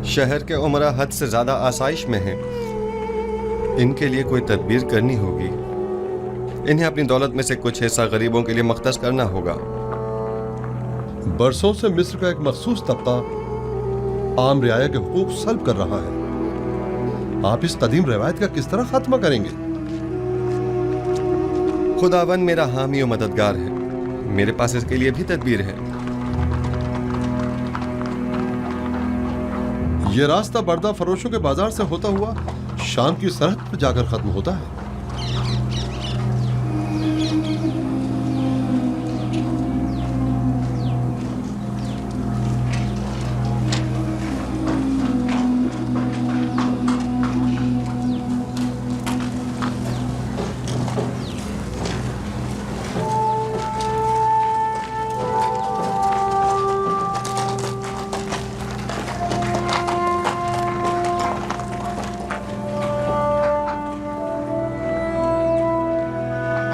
शहर के उमरा हद से ज्यादा आसाइश में हैं। इनके लिए कोई तदबीर करनी होगी। इन्हें अपनी दौलत में से कुछ हिस्सा गरीबों के लिए मख्तस करना होगा। बरसों से मिस्र का एक मखसूस तबका आम रियाया के हुकूक सल्ब कर रहा है। आप इस कदीम रवायत का किस तरह खात्मा करेंगे? खुदावन मेरा हामी और मददगार है। मेरे पास इसके लिए भी तदबीर है। ये रास्ता बर्दा फरोशों के बाजार से होता हुआ शाम की सरहद पर जाकर खत्म होता है।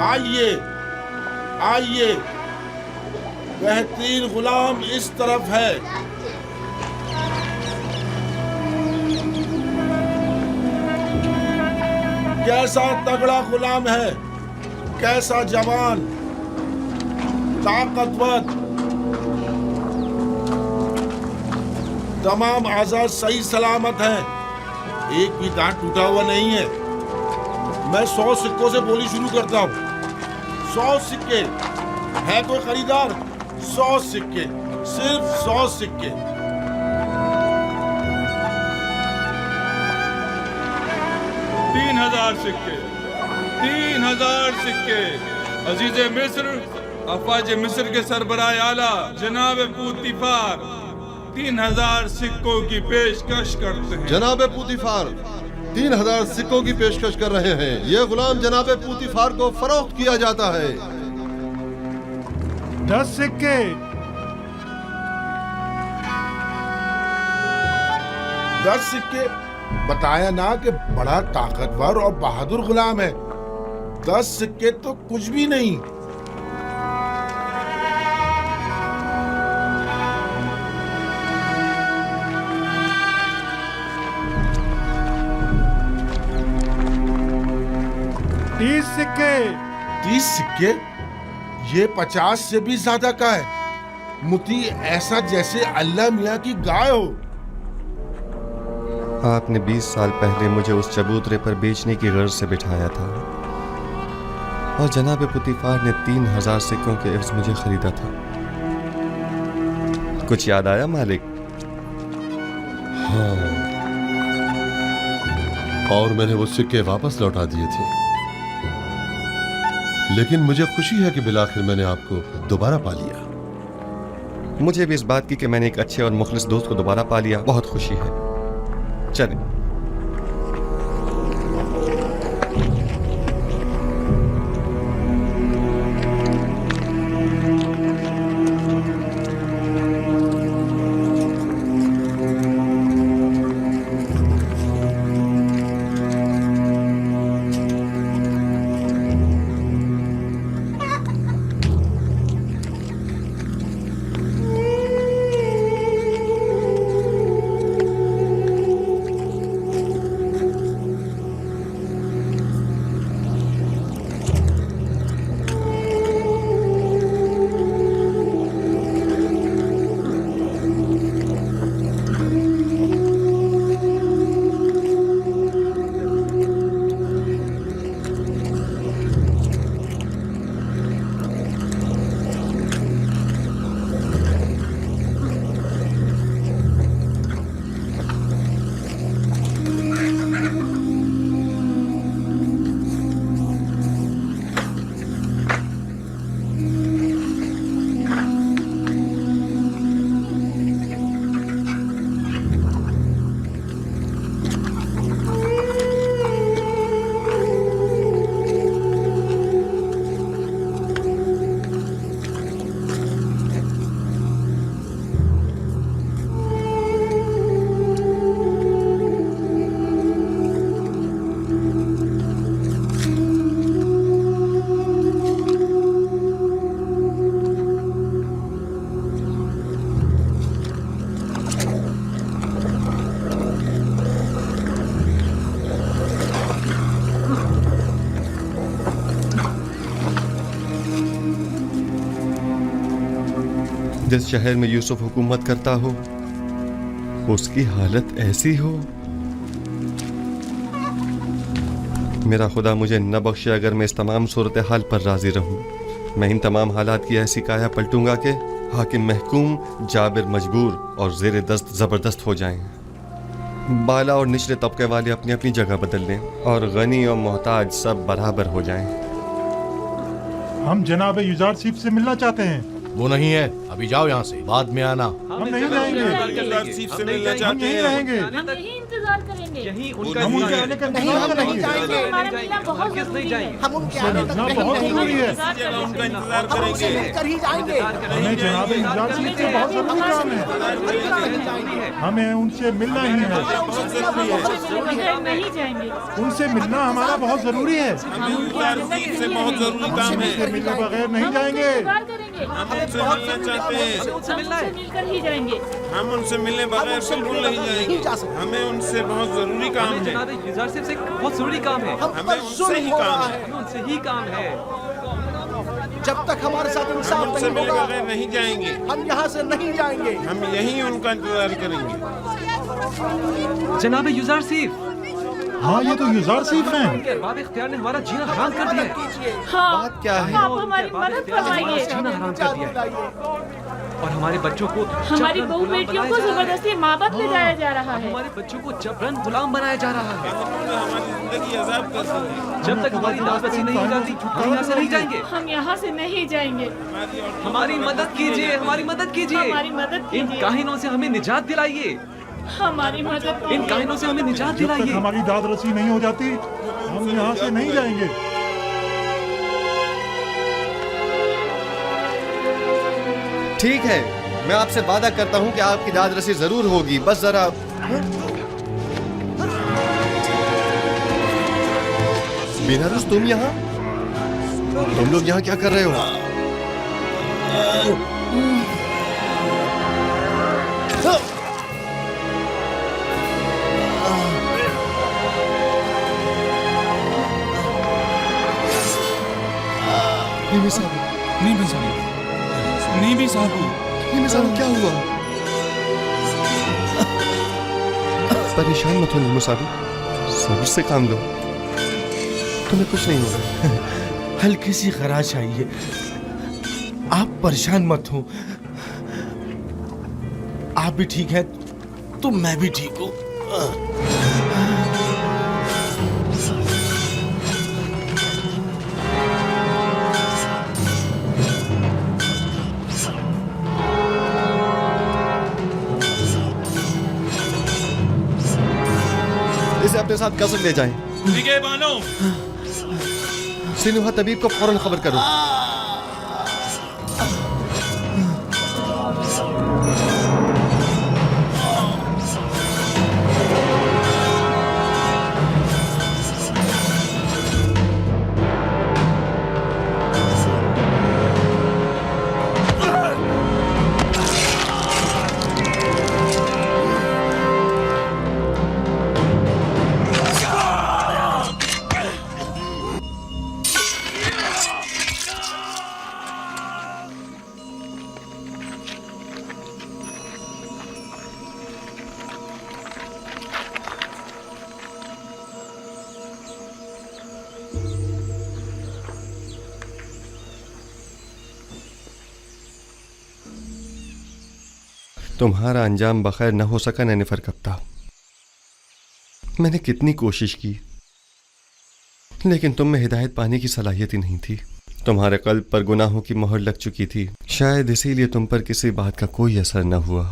आइए आइए, बेहतरीन गुलाम इस तरफ है। कैसा तगड़ा गुलाम है, कैसा जवान, ताकतवर, तमाम आज़ाद सही सलामत हैं, एक भी दांत टूटा हुआ नहीं है। मैं 100 सिक्कों से बोली शुरू करता हूँ। 100 सिक्के है कोई खरीदार? 100 सिक्के, सिर्फ 100 सिक्के। तीन 3000 सिक्के, 3000 सिक्के। अजीज़े मिस्र, अफवाज मिस्र के सरबराह आला जनाब पूतीफार 3000 सिक्कों की पेशकश करते हैं। जनाब पूतीफार 3000 सिक्कों की पेशकश कर रहे हैं। यह गुलाम जनाब पूतीफार को फरोख्त किया जाता है। 10 सिक्के, 10 सिक्के। बताया ना कि बड़ा ताकतवर और बहादुर गुलाम है। 10 सिक्के तो कुछ भी नहीं। तीस सिक्के, 30 सिक्के? ये 50 से भी ज्यादा का है। मुती ऐसा जैसे अल्लाह मियाँ की गाय हो। आपने 20 साल पहले मुझे उस चबूतरे पर बेचने की गर्ज से बिठाया था और जनाब पुतीफार ने 3000 सिक्कों के एवज मुझे खरीदा था। कुछ याद आया मालिक? हाँ, और मैंने वो सिक्के वापस लौटा दिए थे। लेकिन मुझे खुशी है कि बिलाखिर मैंने आपको दोबारा पा लिया। मुझे भी इस बात की कि मैंने एक अच्छे और मुखलिस दोस्त को दोबारा पा लिया बहुत खुशी है। चलें। जिस शहर में यूसुफ हुकूमत करता हो उसकी हालत ऐसी हो। मेरा खुदा मुझे न बख्शे अगर मैं इस तमाम सूरत हाल पर राजी रहूं। मैं इन तमाम हालात की ऐसी काया पलटूंगा कि हाकिम महकूम, जाबिर मजबूर और ज़ेर दस्त ज़बरदस्त हो जाएं। बाला और निचले तबके वाले अपनी अपनी जगह बदल लें और गनी और मोहताज सब बराबर हो जाएं। हम जनाब युजारसीफ से मिलना चाहते हैं। वो नहीं है, अभी जाओ यहाँ से, बाद में आना। हम नहीं जाएंगे, से मिलना हम चाहते यहीं हैं। रहेंगे, हम यही इंतजार करेंगे। यही हम उनके आने का इंतजार करेंगे। हमारा मिलना बहुत जरूरी है। हम उनके आने तक मिलना बहुत जरूरी है। उनका इंतजार करेंगे। मिलकर ही जाएंगे। हमें जनाब युजारसीफ से बहुत जरूरी काम है। हमें उनसे मिलना ही है। बगैर नहीं जाएंगे। उनसे मिलना हमारा बहुत जरूरी है। हम उनके आने तक से बहुत जरूरी काम है। उनसे मिलने बगैर नहीं जाएंगे। इंतजार करेंगे। हम उनसे मिलना चाहते हैं। हम उनसे मिलकर ही जाएंगे। हम उनसे मिलने बगैर बिल्कुल नहीं जाएंगे। हमें उनसे बहुत जरूरी काम है। जनाब युजारसीफ से बहुत जरूरी काम है। हमें उनसे ही काम है। हमें उनसे ही काम है। जब तक हमारे साथ हम इंसाफ उनसे नहीं मिले होगा, बगैर नहीं जाएंगे। हम यहाँ से नहीं जाएंगे। हम यहीं उनका इंतजार करेंगे। जनाब युजारसीफ, हाँ, ये तो युजारसीफ हैं। उनके अरबाब इख्तियार ने हमारा जीना हराम कर दिया है। हाँ, बात क्या है? आप हमारी मदद फरमाइए। जीना हराम कर दिया है। और हमारे बच्चों को हमारी जबरन बहू गुलाम बेटियों बनाया को जा रहा है। जबरदस्ती माबत ले जाया जा रहा है। हमारे बच्चों को जबरन गुलाम बनाया जा रहा है। हमारी जिंदगी अजाब कर दी है। जब तक हमारी दावत नहीं हो जाती, हम यहाँ से नहीं जाएंगे। हम यहाँ से नहीं जाएंगे। हमारी मदद कीजिए, हमारी मदद कीजिए। हमारी मदद इन कीजिए। काहिनों से हमें निजात दिलाइए। हमारी मदद इन कीजिए। काहिनों से हमें निजात जब तक दिलाइए। हमारी दाद रसी नहीं हो जाती हम यहाँ से नहीं जाएंगे। ठीक है, मैं आपसे वादा करता हूं कि आपकी दाद रसी जरूर होगी। बस जरा बेनारुस, तुम यहाँ? तुम लोग यहाँ क्या कर रहे हो? नीमी साहब, क्या हुआ? परेशान मत हो नीमू साहब, सब्र से काम लो, तुम्हें कुछ नहीं होगा। हल्की सी खराश आई है, आप परेशान मत हो। आप भी ठीक हैं तो मैं भी ठीक हूँ। इसे अपने साथ कसम ले जाएं। निगे बानो, सिनुहा तबीब को फौरन खबर करो। तुम्हारा अंजाम बखैर न हो सका नैनिफर कप्तान। मैंने कितनी कोशिश की लेकिन तुम में हिदायत पाने की सलाहियत ही नहीं थी। तुम्हारे कल्ब पर गुनाहों की मोहर लग चुकी थी, शायद इसीलिए तुम पर किसी बात का कोई असर न हुआ।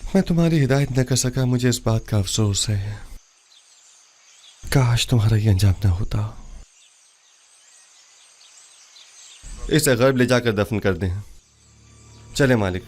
मैं तुम्हारी हिदायत न कर सका, मुझे इस बात का अफसोस है। काश तुम्हारा ये अंजाम न होता। इसे गर्ब ले जाकर दफन कर दें। चले मालिक।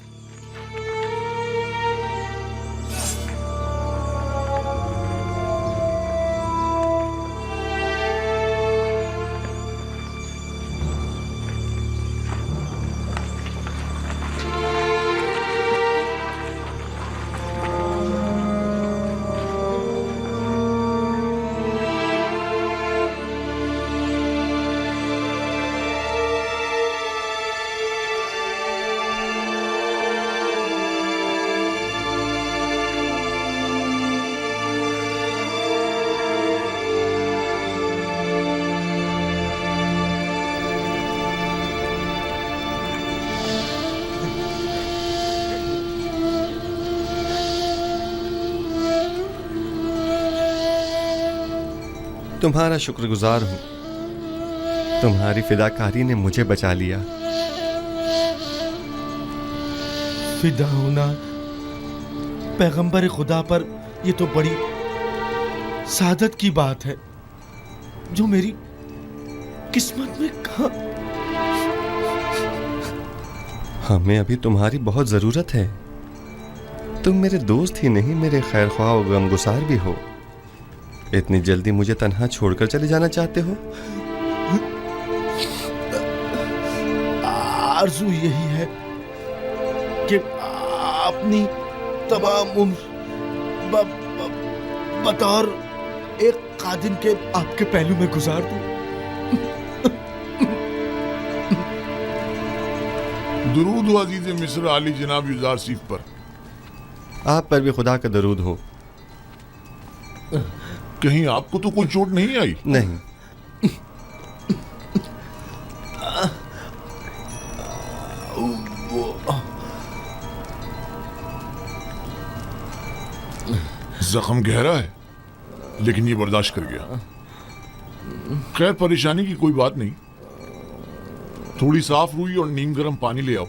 तुम्हारा शुक्रगुजार हूँ, तुम्हारी फिदाकारी ने मुझे बचा लिया। फिदा होना पैगंबर खुदा पर, ये तो बड़ी सादत की बात है जो मेरी किस्मत में कहाँ। हमें अभी तुम्हारी बहुत जरूरत है। तुम मेरे दोस्त ही नहीं, मेरे खैर ख्वाह और गमगुसार भी हो। इतनी जल्दी मुझे तन्हा छोड़कर चले जाना चाहते हो? आरज़ू यही है कि अपनी तमाम उम्र बतौर एक खादिम के आपके पहलू में गुजार दूं। दुरूद हो अजीज मिस्र आली जनाब युजार सीफ पर। आप पर भी खुदा का दरूद हो। कहीं आपको तो कोई चोट नहीं आई? नहीं। जख्म गहरा है, लेकिन ये बर्दाश्त कर गया। खैर, परेशानी की कोई बात नहीं। थोड़ी साफ रुई और नीम गर्म पानी ले आओ।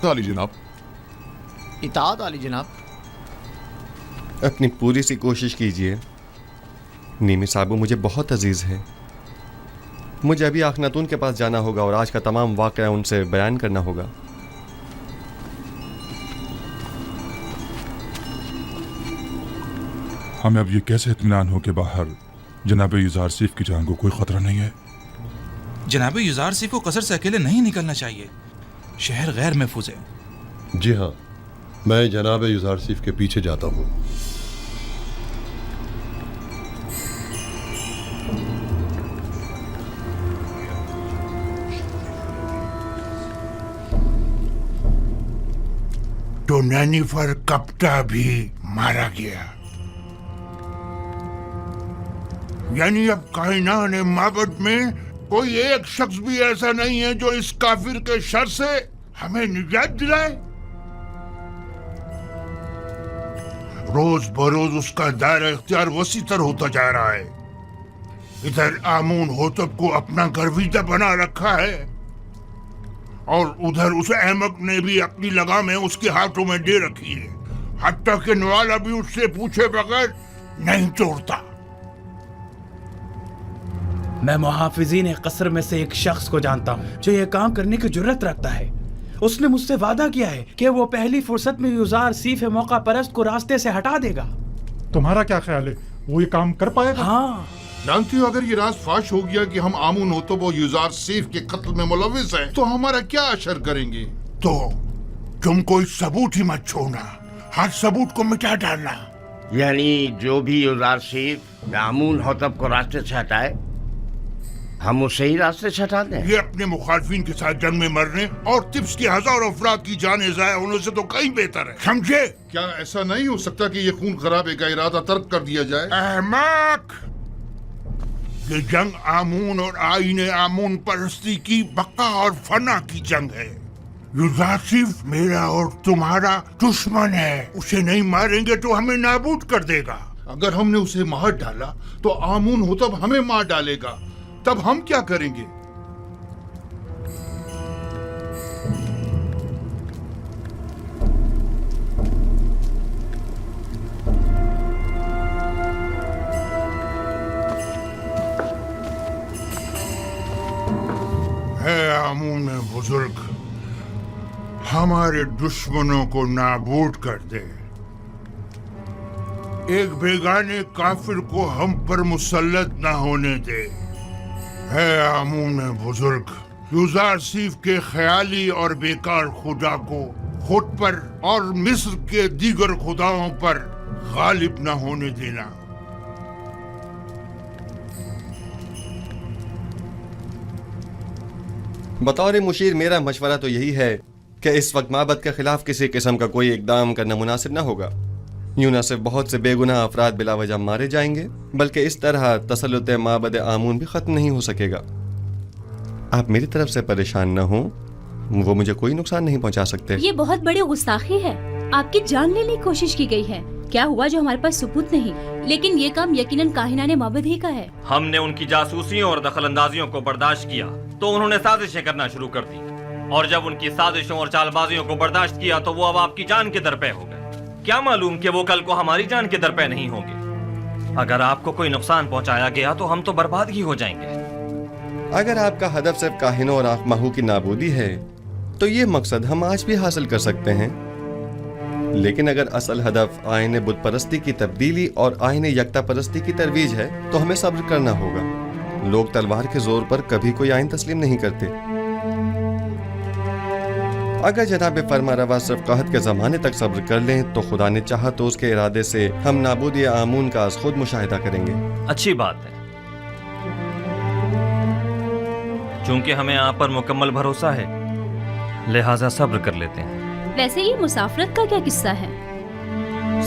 आली जनाब। इताअत आली जनाब। अपनी पूरी सी कोशिश कीजिए। नीमी साबू मुझे बहुत अजीज है। मुझे अभी आखनातून के पास जाना होगा और आज का तमाम वाक़या उनसे बयान करना होगा। हमें अब ये कैसे इत्मीनान हो कि बाहर जनाब युजार सीफ की जान को कोई खतरा नहीं है? जनाब युजार सीफ को कसर से अकेले नहीं निकलना चाहिए। शहर गैर महफूज है। जी हाँ, मैं जनाब युजार सीफ के पीछे जाता हूँ। तो नैनीफर कप्ता भी मारा गया, यानी अब कायनात माबद में कोई एक शख्स भी ऐसा नहीं है जो इस काफिर के शर से हमें निजात दिलाए। रोज बरोज उसका दायरा इख्तियार वसी तर होता जा रहा है। इधर आमून होतब को अपना गर्विदा बना रखा है और उधर उस अहमक ने भी अपनी लगामें उसके हाथों में दे रखी है। हत्ता कि नवाला भी उससे पूछे बगैर नहीं तोड़ता। मैं मुहाफिजीन कसर में से एक शख्स को जानता हूँ जो ये काम करने की जुर्रत रखता है। उसने मुझसे वादा किया है कि वो पहली फुर्सत में युजार सीफ मौका परस्त को रास्ते से हटा देगा। तुम्हारा क्या ख्याल है, वो ये काम कर पाएगा? हाँ। जानती हो, अगर ये राज फाश हो गया कि हम आमून होतब और युजार सीफ के कत्ल में मुलविस हैं, तो हमारा क्या असर करेंगे? तो तुम कोई सबूत ही मत छोड़ना, हर सबूत को मिटा डालना। यानी जो भी युजार सीफ आमून होतब को रास्ते से हटाए, हम उसे ही रास्ते से हटा दें। ये अपने मुखालफिन के साथ जंग में मरने और तिब्स की हजारों अफराद की जानें ज़ाया होने से तो कहीं बेहतर है, समझे? क्या ऐसा नहीं हो सकता कि ये खून खराबे का इरादा तर्क कर दिया जाए? अहमक! ये जंग आमून और आईने आमून परस्ती की बका और फना की जंग है। युजार सीफ मेरा और तुम्हारा दुश्मन है। उसे नहीं मारेंगे तो हमें नाबूद कर देगा। अगर हमने उसे मार डाला तो आमून होतब हमें मार डालेगा, तब हम क्या करेंगे? है आमून बुजुर्ग, हमारे दुश्मनों को नाबूद कर दे। एक बेगाने काफिर को हम पर मुसल्लत न होने दे। है आमून बुजुर्ग, युजार सीफ के ख्याली और बेकार खुदा को खुद पर और मिस्र के दीगर खुदाओं पर गालिब न होने देना। बतौर मुशीर मेरा मशवरा तो यही है कि इस वक्त माबद के खिलाफ किसी किस्म का कोई इकदाम करना मुनासिब ना होगा। यूं न सिर्फ बहुत से बेगुनाह अफराद बिला वजह मारे जाएंगे, बल्कि इस तरह तसल्लुत माबद आमून भी खत्म नहीं हो सकेगा। आप मेरी तरफ से परेशान न हो, वो मुझे कोई नुकसान नहीं पहुंचा सकते। ये बहुत बड़ी गुस्ताखी है। आपकी जान लेने की कोशिश की गई है क्या हुआ जो हमारे पास सबूत नहीं, लेकिन ये काम यकीनन काहिनाने माबद ही का है। हमने उनकी जासूसियों और दखलंदाजियों को बर्दाश्त किया तो उन्होंने साजिशें करना शुरू कर दी, और जब उनकी साजिशों और चालबाजियों को बर्दाश्त किया तो वो अब आपकी जान के दरपे हो गए। क्या मालूम कि वो कल को हमारी जान के दरपे नहीं होंगे। अगर आपको कोई नुकसान पहुंचाया गया तो हम तो बर्बाद ही हो जाएंगे। अगर आपका हदफ सिर्फ काहिनों और आखमाहू की नाबूदी है तो ये मकसद हम आज भी हासिल कर सकते हैं, लेकिन अगर असल हदफ आईने बुत परस्ती की तब्दीली और आईने यकता परस्ती की तरवीज है तो हमें सब्र करना होगा। लोग तलवार के जोर पर कभी कोई आइन तस्लीम नहीं करते। अगर जनाब फरमा रवा सिर्फ कहत के ज़माने तक सब्र कर लें तो खुदा ने चाहा तो उसके इरादे से हम नाबूद या आमून का आज खुद मुशाहिदा करेंगे। अच्छी बात है, चूंकि हमें आप पर मुकम्मल भरोसा है लिहाजा सब्र कर लेते हैं। वैसे ये मुसाफरत का क्या किस्सा है?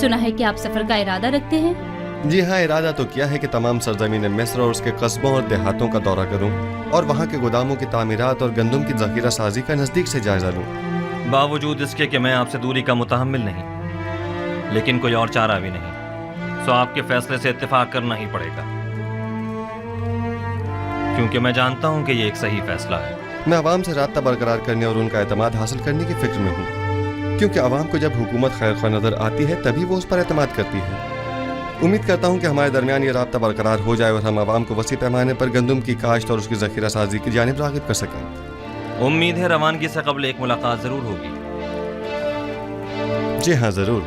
सुना है कि आप सफर का इरादा रखते हैं। जी हाँ, इरादा तो किया है कि तमाम सरजमीन मिस्र और उसके कस्बों और देहातों का दौरा करूं और वहाँ के गोदामों की तामीरात और गंदम की ज़ख़ीरा साजी का नज़दीक से जायजा लूं। बावजूद इसके कि मैं आपसे दूरी का मुतहम्मिल नहीं, लेकिन कोई और चारा भी नहीं, सो आपके फैसले से इत्तेफाक करना ही पड़ेगा, क्योंकि मैं जानता हूँ कि ये एक सही फैसला है। मैं आवाम से राब्ता बरकरार करने और उनका एतमाद हासिल करने की फिक्र में हूँ, क्योंकि आवाम को जब हुकूमत खैर ख्वाह नज़र आती है तभी वो उस पर एतमाद करती है। उम्मीद करता हूँ कि हमारे दरमियान ये राब्ता बरकरार हो जाए और हम आवाम को वसी पैमाने पर गंदम की काश्त और उसकी ज़ख़ीरा साजी की जानिब राग़िब कर सकें। उम्मीद है रवानगी से कबल एक मुलाकात ज़रूर होगी। जी हाँ, ज़रूर।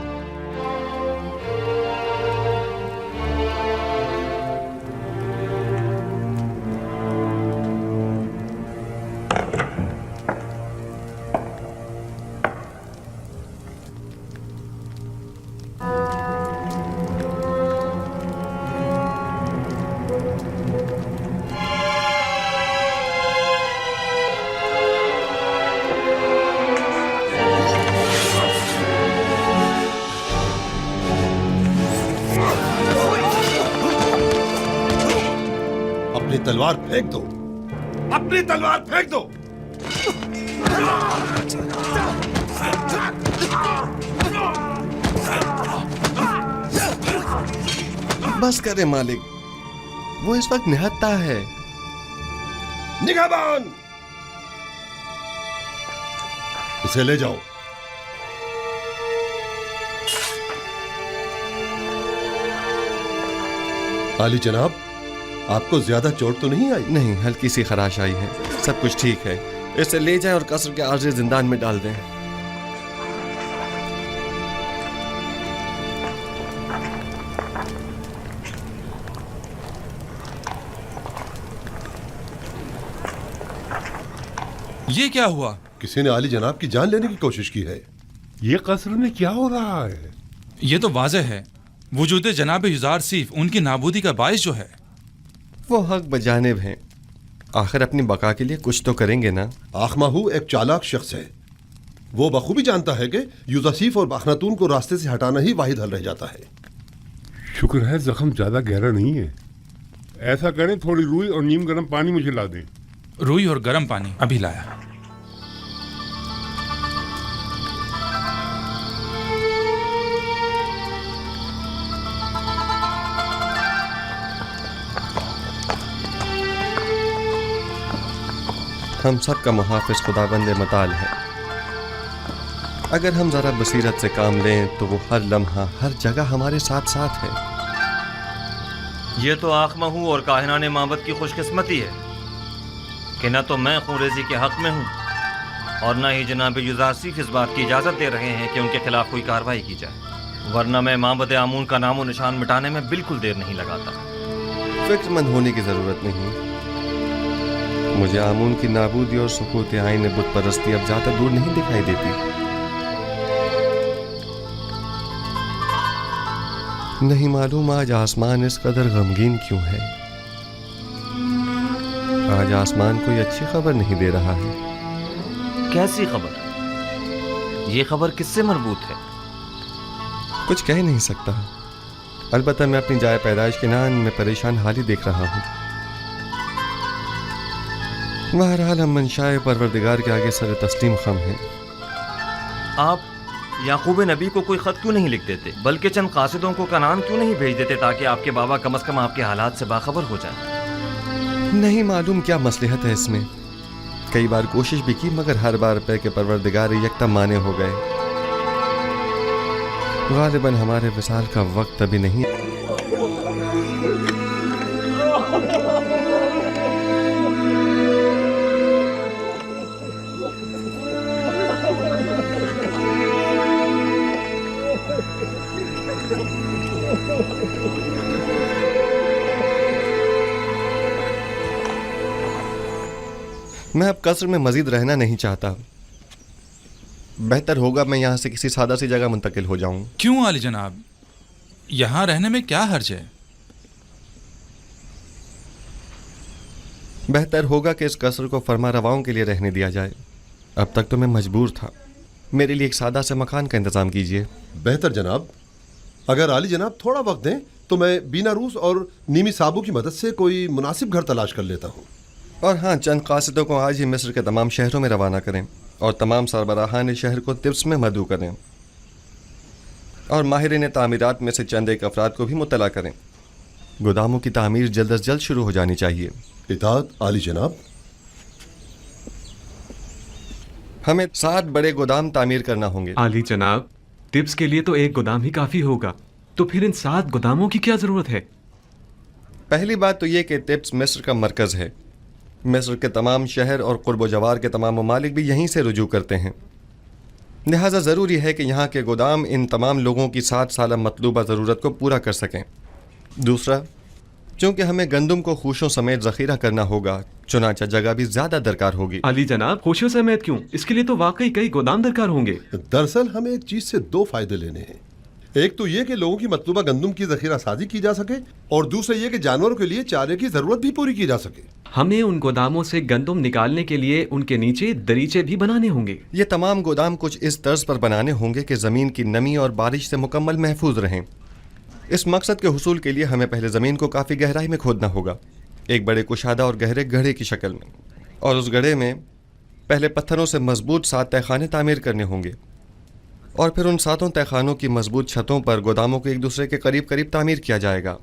तलवार फेंक दो, अपनी तलवार फेंक दो। बस करे मालिक, वो इस वक्त निहत्ता है। निगाहबान, इसे ले जाओ। आली जनाब, आपको ज्यादा चोट तो नहीं आई? नहीं, हल्की सी खराश आई है, सब कुछ ठीक है। इसे ले जाएं और कसर के आर्ज़ी जिंदान में डाल दें। ये क्या हुआ? किसी ने आली जनाब की जान लेने की कोशिश की है। ये कसर में क्या हो रहा है? ये तो वाज़ेह है, वजूद जनाब युज़ार सीफ उनकी नाबूदी का बाइस जो है। वो हक बजानिब हैं, आखिर अपनी बका के लिए कुछ तो करेंगे ना। आखमाहू एक चालाक शख्स है, वो बखूबी जानता है कि यूजासीफ और बाखनातून को रास्ते से हटाना ही वाहिद हल रह जाता है। शुक्र है जख्म ज्यादा गहरा नहीं है। ऐसा करें, थोड़ी रूई और नीम गर्म पानी मुझे ला दें। रूई और गर्म पानी अभी लाया। हम सब का मुहाफिज खुदाबंद मताल है। अगर हम जरा बसीरत से काम लें तो वो हर लम्हा हर जगह हमारे साथ साथ है। ये तो आखमहू और काहिनाने माबद की खुशकिस्मती है कि न तो मैं खूरेजी के हक में हूँ और न ही जनाब युज़ार सीफ इस बात की इजाज़त दे रहे हैं कि उनके खिलाफ कोई कार्रवाई की जाए, वरना मैं माबद आमून का नामो निशान मिटाने में बिल्कुल देर नहीं लगाता। फिक्रमंद होने की ज़रूरत नहीं। मुझे आमून की नाबूदी और सुकूत आईन बुत परस्ती अब ज्यादा दूर नहीं दिखाई देती। नहीं मालूम आज आसमान इस कदर गमगीन क्यों है। आज आसमान कोई अच्छी खबर नहीं दे रहा है। कैसी खबर? ये खबर किससे मरबूत है? कुछ कह नहीं सकता, अलबत्ता मैं अपनी जाए पैदाइश के नान में परेशान हाल ही देख रहा हूँ। बहरहाल हम मंशाए परवरदिगार के आगे सर तस्लीम खम हैं। आप याकूब नबी को कोई ख़त क्यों नहीं लिख देते, बल्कि चंद कासिदों को कनान क्यों नहीं भेज देते ताकि आपके बाबा कम से कम आपके हालात से बाखबर हो जाए? नहीं मालूम क्या मसलहत है इसमें। कई बार कोशिश भी की मगर हर बार पे के परवरदिगार यकता माने हो गए। गालिबन हमारे विसाल का वक्त अभी नहीं। मैं अब कसर में मजीद रहना नहीं चाहता। बेहतर होगा मैं यहाँ से किसी सादा सी जगह मुंतकिल हो जाऊं। क्यों आली जनाब, यहाँ रहने में क्या हर्ज है? बेहतर होगा कि इस कसर को फरमा रवाओं के लिए रहने दिया जाए। अब तक तो मैं मजबूर था। मेरे लिए एक सादा से मकान का इंतजाम कीजिए। बेहतर जनाब, अगर आली जनाब थोड़ा वक्त दें तो मैं बीना रूस और नीमी साबू की मदद से कोई मुनासिब घर तलाश कर लेता हूँ। और हाँ, चंद कासिदों को आज ही मिस्र के तमाम शहरों में रवाना करें और तमाम सरबराहान शहर को तिब्स में मदऊ करें और माहिरीन तामीरात में से चंद एक अफराद को भी मुतला करें। गोदामों की तामीर जल्द अज जल्द शुरू हो जानी चाहिए। इताअत आली जनाब। हमें 7 बड़े गोदाम तामीर करना होंगे। आली जनाब, तिब्स के लिए तो एक गोदाम ही काफ़ी होगा, तो फिर इन 7 गोदामों की क्या ज़रूरत है? पहली बात तो ये कि तिब्स मिस्र का मरकज़ है। मिस्र के तमाम शहर और कुर्ब जवार के तमाम ममालिक भी यहीं से रुजू करते हैं। लिहाजा ज़रूरी है कि यहाँ के गोदाम इन तमाम लोगों की 7 साल मतलूबा ज़रूरत को पूरा कर सकें। दूसरा, चूँकि हमें गंदम को खूशों समेत ज़ख़ीरा करना होगा, चुनाचा जगह भी ज़्यादा दरकार होगी। अली जनाब, खुशियों समेत क्यों? इसके लिए तो वाकई कई गोदाम दरकार होंगे। दरअसल हमें एक चीज़ से 2 फ़ायदे लेने हैं। एक तो ये कि लोगों की मतलूबा गंदम की ज़ख़ीरा साजी की जा सके, और दूसरा ये कि जानवरों के लिए चारे की ज़रूरत भी पूरी की जा सके। हमें उन गोदामों से गंदम निकालने के लिए उनके नीचे दरीचे भी बनाने होंगे। ये तमाम गोदाम कुछ इस तर्ज पर बनाने होंगे कि ज़मीन की नमी और बारिश से मुकम्मल महफूज रहें। इस मकसद के हुसूल के लिए हमें पहले ज़मीन को काफ़ी गहराई में खोदना होगा, एक बड़े कुशादा और गहरे गड्ढे की शक्ल में, और उस गड्ढे में पहले पत्थरों से मजबूत 7 तहखाने तामीर करने होंगे और फिर उन 7 तहखानों की मजबूत छतों पर गोदामों को एक दूसरे के करीब करीब तामीर किया जाएगा।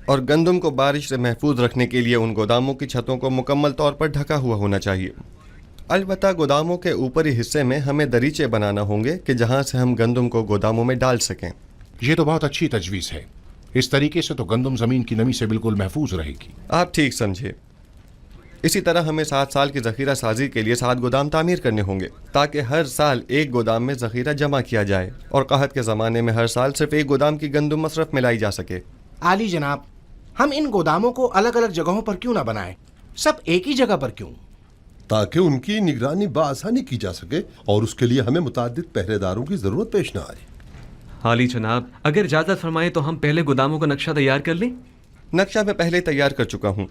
और गंदम को बारिश से महफूज रखने के लिए उन गोदामों की छतों को मुकम्मल तौर पर ढका हुआ होना चाहिए। अलबत्ता गोदामों के ऊपरी हिस्से में हमें दरीचे बनाना होंगे कि जहाँ से हम गंदम को गोदामों में डाल सकें। ये तो बहुत अच्छी तजवीज़ है। इस तरीके से तो गंदम ज़मीन की नमी से बिल्कुल महफूज रहेगी। आप ठीक समझे। इसी तरह हमें 7 साल की ज़ख़ीरा साजी के लिए 7 गोदाम तामीर करने होंगे ताकि हर साल एक गोदाम में ज़ख़ीरा जमा किया जाए और कहत के ज़माने में हर साल सिर्फ एक गोदाम की गंदम मसरफ में लाई जा सके। आली जनाब, हम इन गोदामों को अलग अलग जगहों पर क्यों ना बनाएं? सब एक ही जगह पर क्यों? ताकि उनकी निगरानी बासानी की जा सके और उसके लिए हमें मुताद्दिद पहरेदारों की ज़रूरत पेश ना आए। आली जनाब, अगर इजाज़त फरमाएं तो हम पहले गोदामों का नक्शा तैयार कर लें। नक्शा मैं पहले तैयार कर चुका हूँ,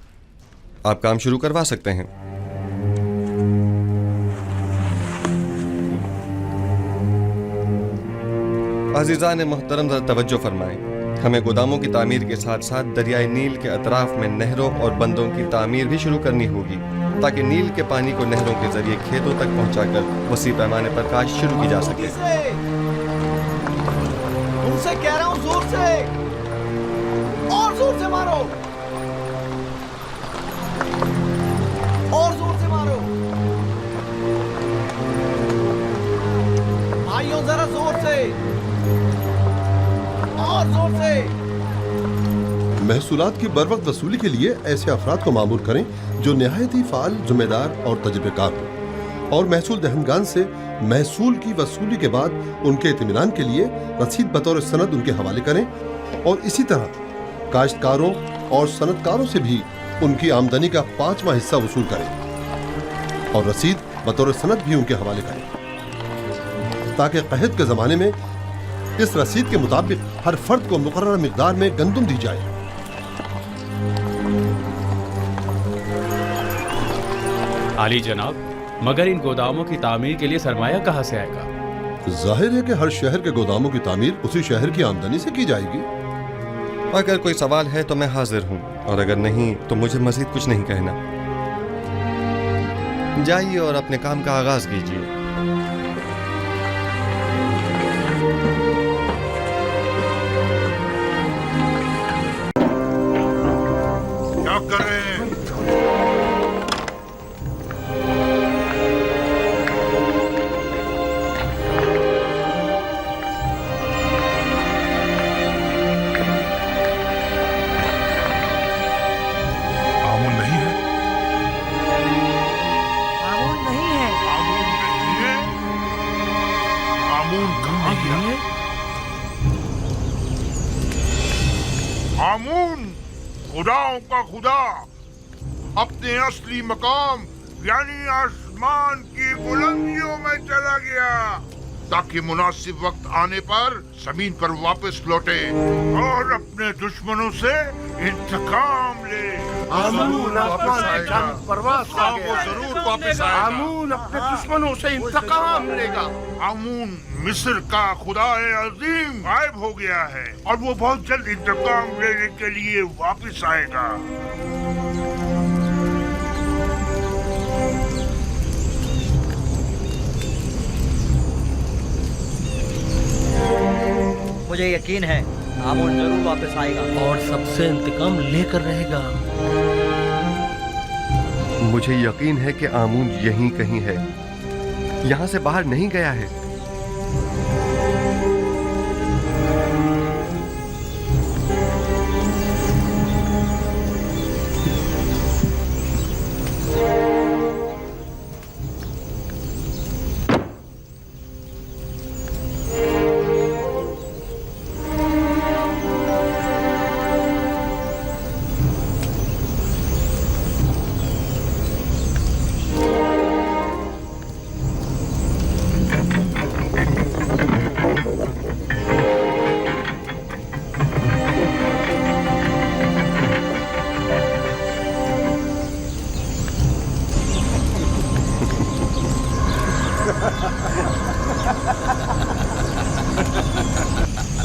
आप काम शुरू करवा सकते हैं। अज़ीज़ान मोहतरम ज़रा तवज्जो फरमाएं। हमें गोदामों की तामीर के साथ साथ दरियाए नील के अतराफ में नहरों और बंदों की तामीर भी शुरू करनी होगी ताकि नील के पानी को नहरों के जरिए खेतों तक पहुंचाकर वसी पैमाने पर काश्त शुरू की जा सके। तुमसे कह रहा हूं, जोर से और जोर से मारो, और जोर से मारो भाइयों, जरा जोर से और जोर से। महसूलात की बरवक्त वसूली के लिए ऐसे अफराद को मामूर करें जो नहायत ही फाल, जिम्मेदार और तजुर्बेकार हो, और महसूल दहनगान से महसूल की वसूली के बाद उनके इत्मीनान के लिए रसीद बतौर सनद उनके हवाले करें, और इसी तरह काश्तकारों और सनदकारों से भी उनकी आमदनी का 5वां हिस्सा वसूल करें और रसीद बतौर सनद भी उनके हवाले करें ताकि क़हत के ज़माने में इस रसीद के मुताबिक हर फर्द को मुकर्रर मिक़दार में गंदम दी जाए। आली जनाब, मगर इन गोदामों की तामीर के लिए सरमाया कहाँ से आएगा? जाहिर है कि हर शहर के गोदामों की तामीर उसी शहर की आमदनी से की जाएगी। अगर कोई सवाल है तो मैं हाजिर हूँ, और अगर नहीं तो मुझे मज़ीद कुछ नहीं कहना। जाइए और अपने काम का आगाज कीजिए। आमून कहाँ गया? आमून खुदाओं का खुदा अपने असली मकाम यानी आसमान की बुलंदियों में चला गया ताकि मुनासिब वक्त आने पर जमीन पर वापस लौटे और अपने दुश्मनों से इंतकाम ले। आमून आसमान के चांद परवास कर वो गया। जरूर वापस आएगा। आमून अपने दुश्मनों से इंतकाम लेगा। आमून मिस्र का खुदाए अजीम गायब हो गया है और वो बहुत जल्द इंतकाम लेने के लिए वापस आएगा। मुझे यकीन है आमून जरूर वापस आएगा और सबसे इंतकाम लेकर रहेगा। मुझे यकीन है कि आमून यहीं कहीं है, यहाँ से बाहर नहीं गया है।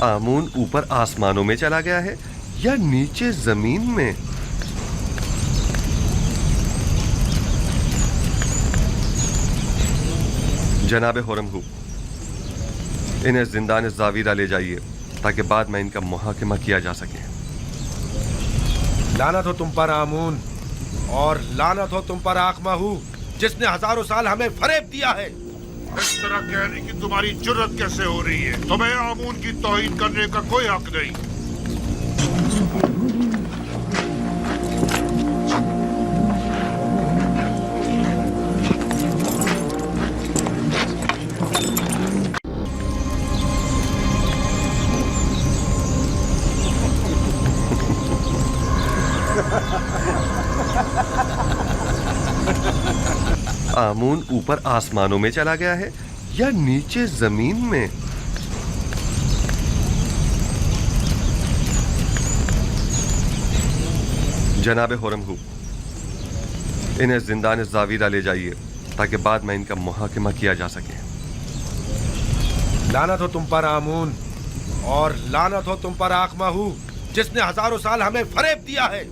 आमून ऊपर आसमानों में चला गया है या नीचे जमीन में? जनाब हुरमहू, इन्हें जिंदान जावीरा ले जाइए ताकि बाद में इनका मुहाकिमा किया जा सके। लानत हो तुम पर आमून और लानत हो तुम पर आखमाहू जिसने हजारों साल हमें फरेब दिया है। इस तरह कहने की तुम्हारी जुर्रत कैसे हो रही है? तुम्हें आमून की तौहीन करने का कोई हक नहीं। आमून ऊपर आसमानों में चला गया है या नीचे जमीन में? जनाब हुरमहू, इन्हें जिंदान जावीरा ले जाइए ताकि बाद में इनका मुहाकिमा किया जा सके। लानत हो तुम पर आमून और लानत हो तुम पर आखमाहू जिसने हजारों साल हमें फरेब दिया है।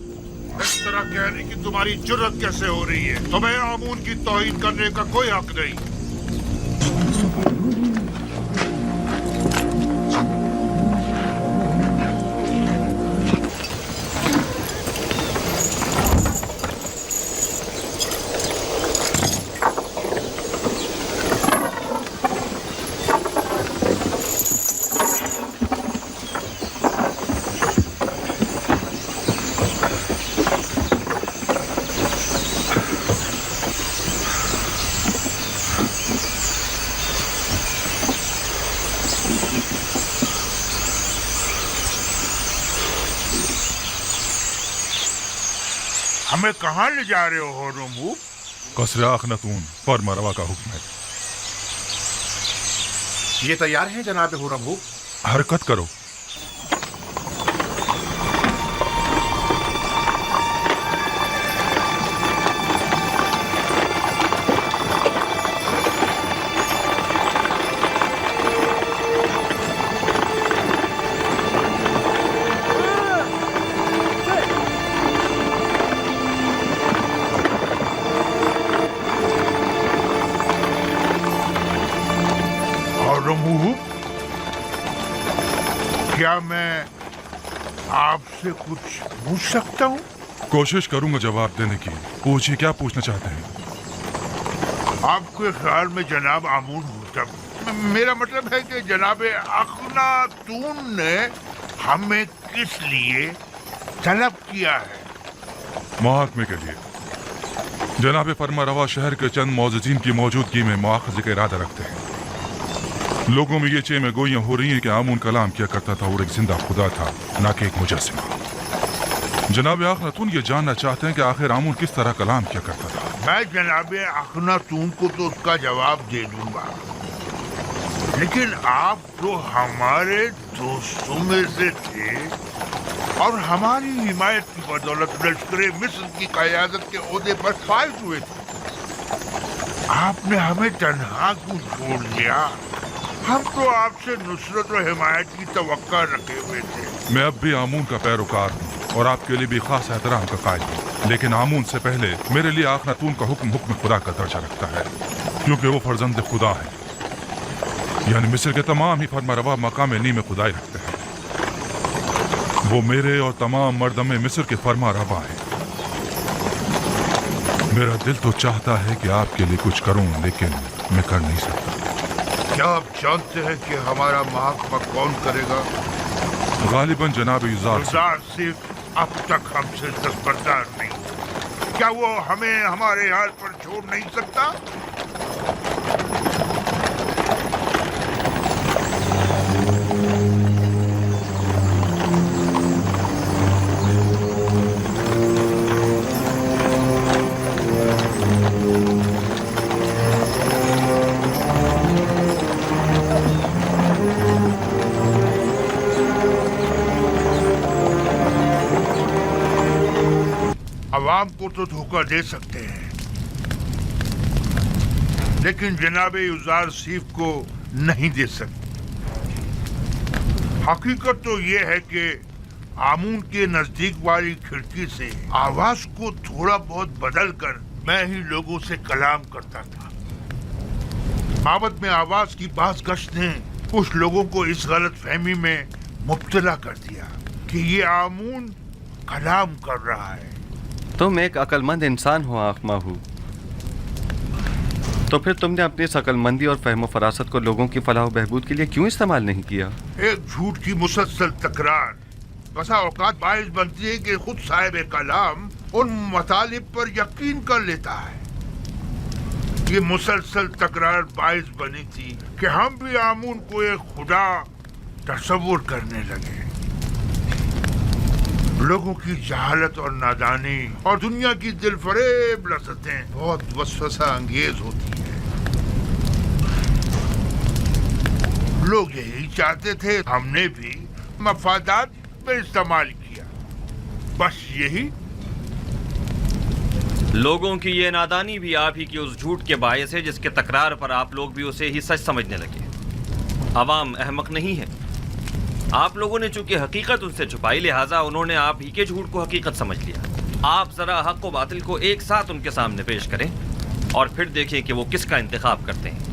इस तरह कहने की तुम्हारी जुर्रत कैसे हो रही है? तुम्हें आमून की तौहीन करने का कोई हक नहीं। हमें कहाँ ले जा रहे हो हुरमहू? कसर अखनतून पर मरवा का हुक्म है। ये तैयार हैं जनाब हुरमहू? हरकत करो। क्या मैं आपसे कुछ पूछ सकता हूँ? कोशिश करूंगा जवाब देने की। पूछिए, क्या पूछना चाहते हैं? आपके ख्याल में जनाब आमून होता, मेरा मतलब है कि जनाब अखनातून ने हमें किस लिए तलब किया है? मुहाकमे के लिए। जनाब फरमा रवा शहर के चंद मौजूदीन की मौजूदगी में मुआखजे का इरादा रखते हैं। लोगों में ये चेम गोइयां हो रही हैं कि आमून कलाम किया करता था और एक जिंदा खुदा था, ना कि एक मुजस्सिमा। जनाब अखनातून ये जानना चाहते हैं कि आखिर आमून किस तरह कलाम किया करता था। मैं जनाब अखनातून को तो उसका जवाब दे दूंगा, लेकिन आप तो हमारे दोस्तों में से थे और हमारी हिमायत की बदौलत लश्कर मिस्र की क़यादत के ओहदे पर फाइज हुए थे। आपने हमें तन्हा क्यों छोड़ दिया? हम तो आपसे नुसरत और हिमायत की तवक्का रखे हुए थे। मैं अब भी आमून का पैरोकार हूँ और आपके लिए भी खास एहतराम का कायल हूँ, लेकिन आमून से पहले मेरे लिए अखनातून का हुक्म खुदा का दर्जा रखता है, क्योंकि वो फर्जंद खुदा है। यानी मिस्र के तमाम ही फरमा मकाम नी में खुदाई रखते हैं। वो मेरे और तमाम मर्दमे मिस्र के फरमा रवा है। मेरा दिल तो चाहता है कि आपके लिए कुछ करूं, लेकिन मैं कर नहीं सकता। क्या आप जानते हैं कि हमारा महकमा कौन करेगा? गालिबन जनाब युज़ार सिर्फ अब तक हमसे दस्तबरदार नहीं। क्या वो हमें हमारे हाल पर छोड़ नहीं सकता? अवाम को तो धोखा दे सकते हैं, लेकिन जनाब युज़ार सीफ को नहीं दे सकते। हकीकत तो ये है कि आमून के नजदीक वाली खिड़की से आवाज को थोड़ा बहुत बदल कर मैं ही लोगों से कलाम करता था। आबद में आवाज की बाज गश्त ने कुछ लोगों को इस गलत फहमी में मुब्तला कर दिया कि ये आमून कलाम कर रहा है। तुम एक अक्लमंद इंसान हो आखमा हूँ, तो फिर तुमने अपनी इस अक्लमंदी और फहम फरासत को लोगों की फलाह बहबूद के लिए क्यों इस्तेमाल नहीं किया? एक झूठ की मुसलसल तकरार बसा औकात बाइस बनती है कि खुद साहिब कलाम उन मतालिब पर यकीन कर लेता है। ये मुसलसल तकरार बाइस बनी थी कि हम भी आमून को एक खुदा तस्वुर करने लगे। लोगों की जहालत और नादानी और दुनिया की दिलफरेब लज़्ज़तें बहुत वसवसा अंगेज होती है। लोग यही चाहते थे, हमने भी मफादात में इस्तेमाल किया, बस यही। लोगों की ये नादानी भी आप ही की उस झूठ के बायस है जिसके तकरार पर आप लोग भी उसे ही सच समझने लगे। अवाम अहमक नहीं है। आप लोगों ने चूंकि हकीकत उनसे छुपाई, लिहाजा उन्होंने आप ही के झूठ को हकीकत समझ लिया। आप जरा हक व बातिल को एक साथ उनके सामने पेश करें और फिर देखें कि वो किसका इंतखाब करते हैं।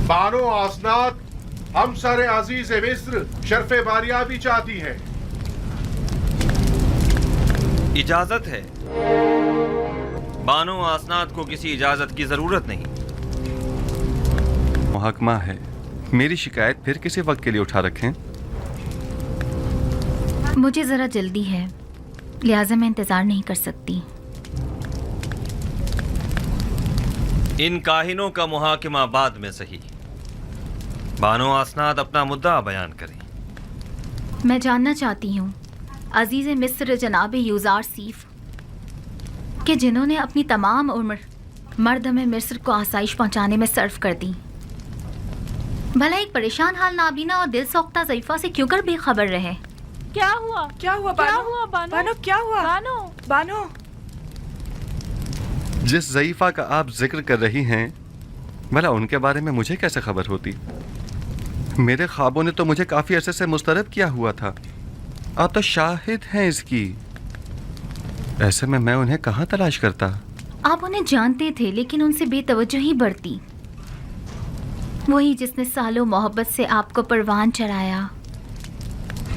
बानो आसनात, हम सर अजीज मिस्र शर्फ बारियाबी चाहती है। इजाजत है। बानो आसनात को किसी इजाजत की जरूरत नहीं। मुहकमा है, मेरी शिकायत फिर किसी वक्त के लिए उठा रखें। मुझे जरा जल्दी है, लिहाजा मैं इंतजार नहीं कर सकती। इन काहिनों का मुहाकिमा बाद में सही। बानो आसनाद अपना मुद्दा बयान करें। मैं जानना चाहती हूँ अजीज मिस्र जनाब युज़ार सीफ कि जिन्होंने अपनी तमाम उम्र मर्दम मिस्र को आसाइश पहुँचाने में सर्फ कर दी, भला एक परेशान हाल नाबीना और दिल सौख्ता ज़ईफ़ा से क्यों कर बेखबर रहे? क्या हुआ? क्या हुआ बानो? बानो क्या हुआ? बानो जिस ज़ईफ़ा का आप जिक्र कर रही हैं, भला उनके बारे में मुझे कैसे खबर होती? मेरे ख्वाबों ने तो मुझे काफ़ी अरसे से मुस्तरब किया हुआ था। आप तो शाहिद हैं इसकी। ऐसे में मैं उन्हें कहाँ तलाश करता? आप उन्हें जानते थे, लेकिन उनसे बेतवज्जोही बढ़ती। वही जिसने सालों मोहब्बत से आपको परवान चढ़ाया,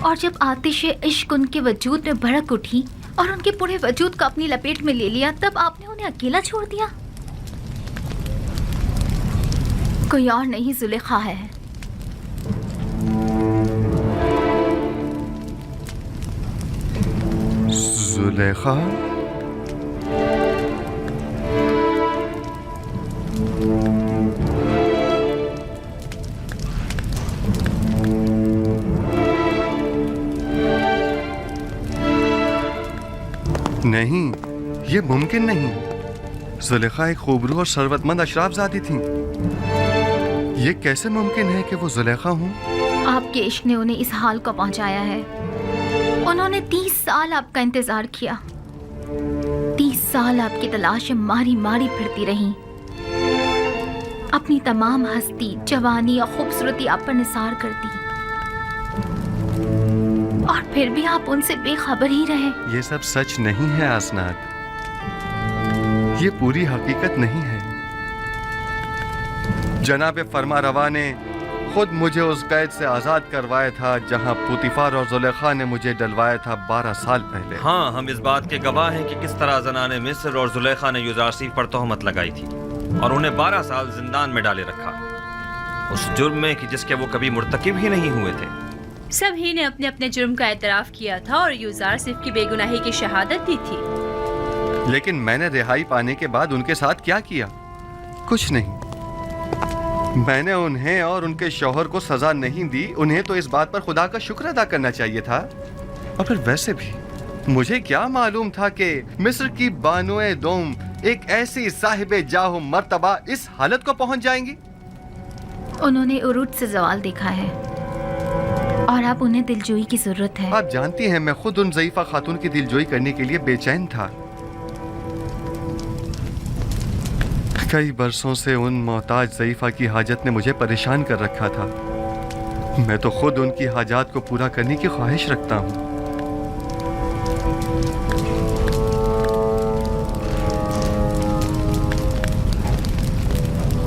और जब आतिश इश्क उनके वजूद में भड़क उठी और उनके पूरे वजूद को अपनी लपेट में ले लिया, तब आपने उन्हें अकेला छोड़ दिया। कोई और नहीं, जुलेखा है। जुलेखा? नहीं, ये मुमकिन नहीं। जुलेखा एक खूबरू और सरवतमंद अशराफजादी थी। ये कैसे मुमकिन है कि वो जुलेखा हूँ? आपके इश्क ने उन्हें इस हाल को पहुंचाया है। उन्होंने 30 साल आपका इंतजार किया, 30 साल आपकी तलाश में मारी मारी फिरती रही, अपनी तमाम हस्ती, जवानी और खूबसूरती आप पर निसार कर दी, और फिर भी आप उनसे बेखबर ही रहे। ये सब सच नहीं है आसनाद, ये पूरी हकीकत नहीं है। जनाब फरमा रवा ने खुद मुझे उस कैद से आज़ाद करवाया था जहां पुतिफार और जुलेखा ने मुझे डलवाया था 12 साल पहले। हाँ, हम इस बात के गवाह हैं कि किस तरह ज़नाने मिस्र और जुलेखा ने यूज़ारसीफ पर तोहमत लगाई थी और उन्हें 12 साल जिंदान में डाले रखा, उस जुर्म में कि जिसके वो कभी मुर्तकिब ही नहीं हुए थे। सभी ने अपने अपने जुर्म का एतराफ़ किया था और यूज़ारसीफ की बेगुनाही की शहादत दी थी। लेकिन मैंने रिहाई पाने के बाद उनके साथ क्या किया? कुछ नहीं। मैंने उन्हें और उनके शौहर को सजा नहीं दी। उन्हें तो इस बात पर खुदा का शुक्र अदा करना चाहिए था। और फिर वैसे भी मुझे क्या मालूम था कि मिस्र की बानोए दोम एक ऐसी साहिबे जाहो मर्तबा इस हालत को पहुंच जाएंगी। उन्होंने उरूज से ज़वाल देखा है और अब उन्हें दिलजोई की जरूरत है। आप जानती हैं, मैं खुद उन ज़ईफ़ा खातून की दिलजोई करने के लिए बेचैन था। कई बरसों से उन मोहताज ज़ईफ़ा की हाजत ने मुझे परेशान कर रखा था। मैं तो खुद उनकी हाजात को पूरा करने की ख्वाहिश रखता हूँ।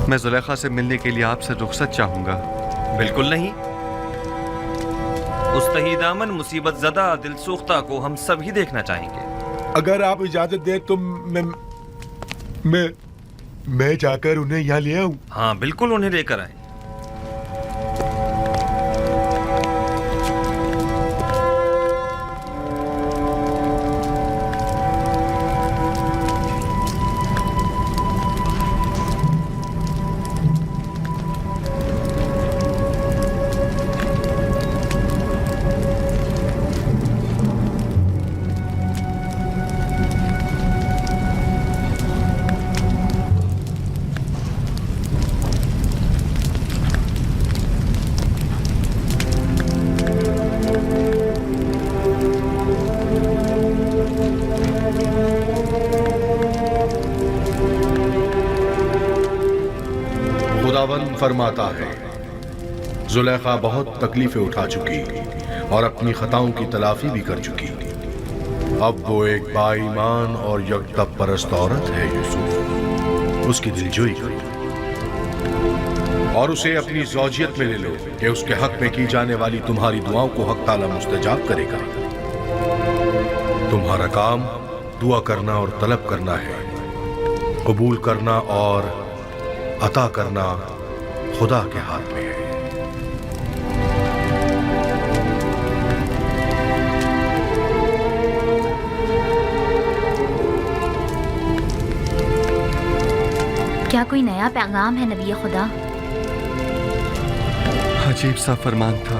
मैं जुलेखा से मिलने के लिए आपसे रुखसत चाहूंगा। बिल्कुल नहीं। उस तहीदामन मुसीबत ज़दा दिलसोख्ता को हम सभी देखना चाहेंगे। अगर आप इजाजत दें तो मैं जाकर उन्हें यहाँ ले आऊं। हाँ बिल्कुल, उन्हें लेकर आए। खुदावंद फरमाता है, जुलेखा बहुत तकलीफें उठा चुकी और अपनी खताओं की तलाफी भी कर चुकी। अब वो एक बाईमान और यकदम परस्त औरत है। यूसुफ, उसकी दिलजोई करो और उसे अपनी ज़ौजियत में ले लो कि उसके हक में की जाने वाली तुम्हारी दुआओं को हक ताला मुस्तजाब करेगा। तुम्हारा काम दुआ करना और तलब करना है। कबूल करना और अता करना खुदा के हाथ में है। क्या कोई नया पैगाम है नबी खुदा? अजीब सा फरमान था।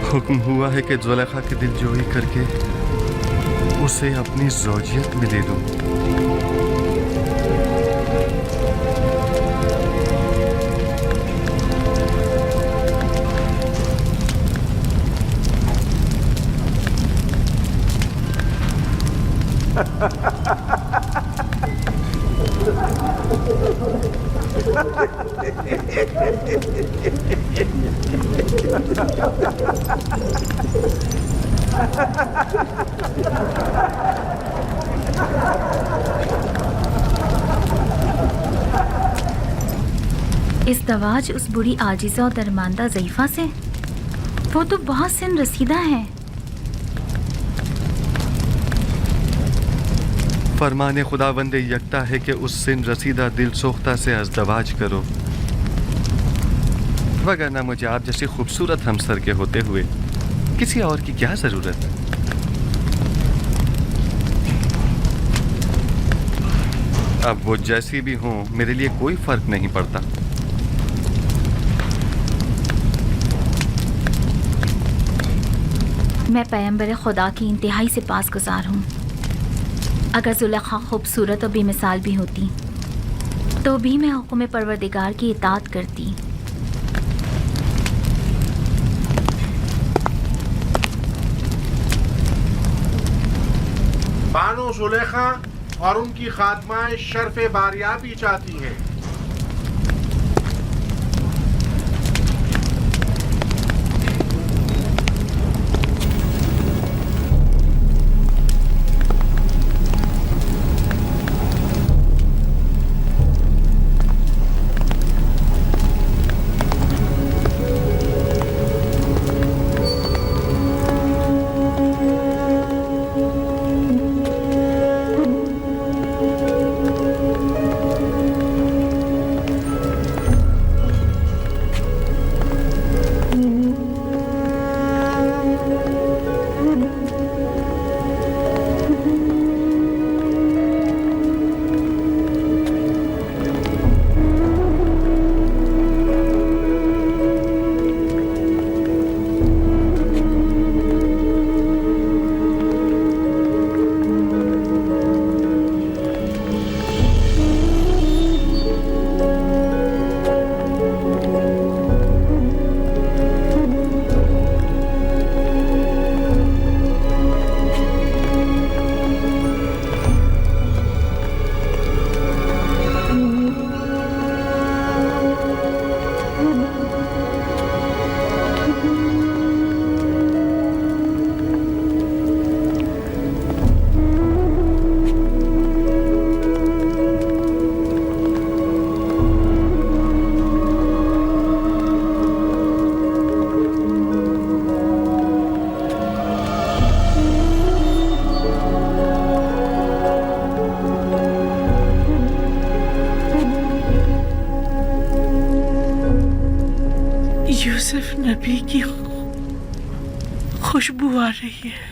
हुक्म हुआ है कि जुलेखा की दिलजोई करके उसे अपनी ज़ौजियत में ले लूं। इज़्दवाज उस बुरी आजिज़ा और दरमांदा ज़ईफ़ा से? वो तो बहुत सिन रसीदा है। फरमाने खुदावंद यकता है कि उस सिन रसीदा दिल सोख्ता से अज़दवाज करो, वगरना मुझे आप जैसी खूबसूरत हमसर के होते हुए किसी और की क्या जरूरत है। अब वो जैसी भी हों, मेरे लिए कोई फर्क नहीं पड़ता। मैं पैगंबर खुदा की इंतहाई से पास गुजार हूँ। अगर जुलेखा खूबसूरत और बेमिसाल भी होती तो भी मैं हुक्म परवरदिगार की इताअत करती। बानो जुलेखा और उनकी खात्माएं शर्फ बारियाबी चाहती हैं। यूसुफ नबी की खुशबू आ रही है।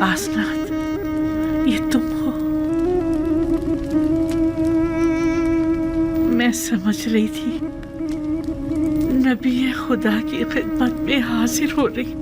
आसनात, ये तुम हो। मैं समझ रही थी नबी खुदा की खिदमत में हाजिर हो रही।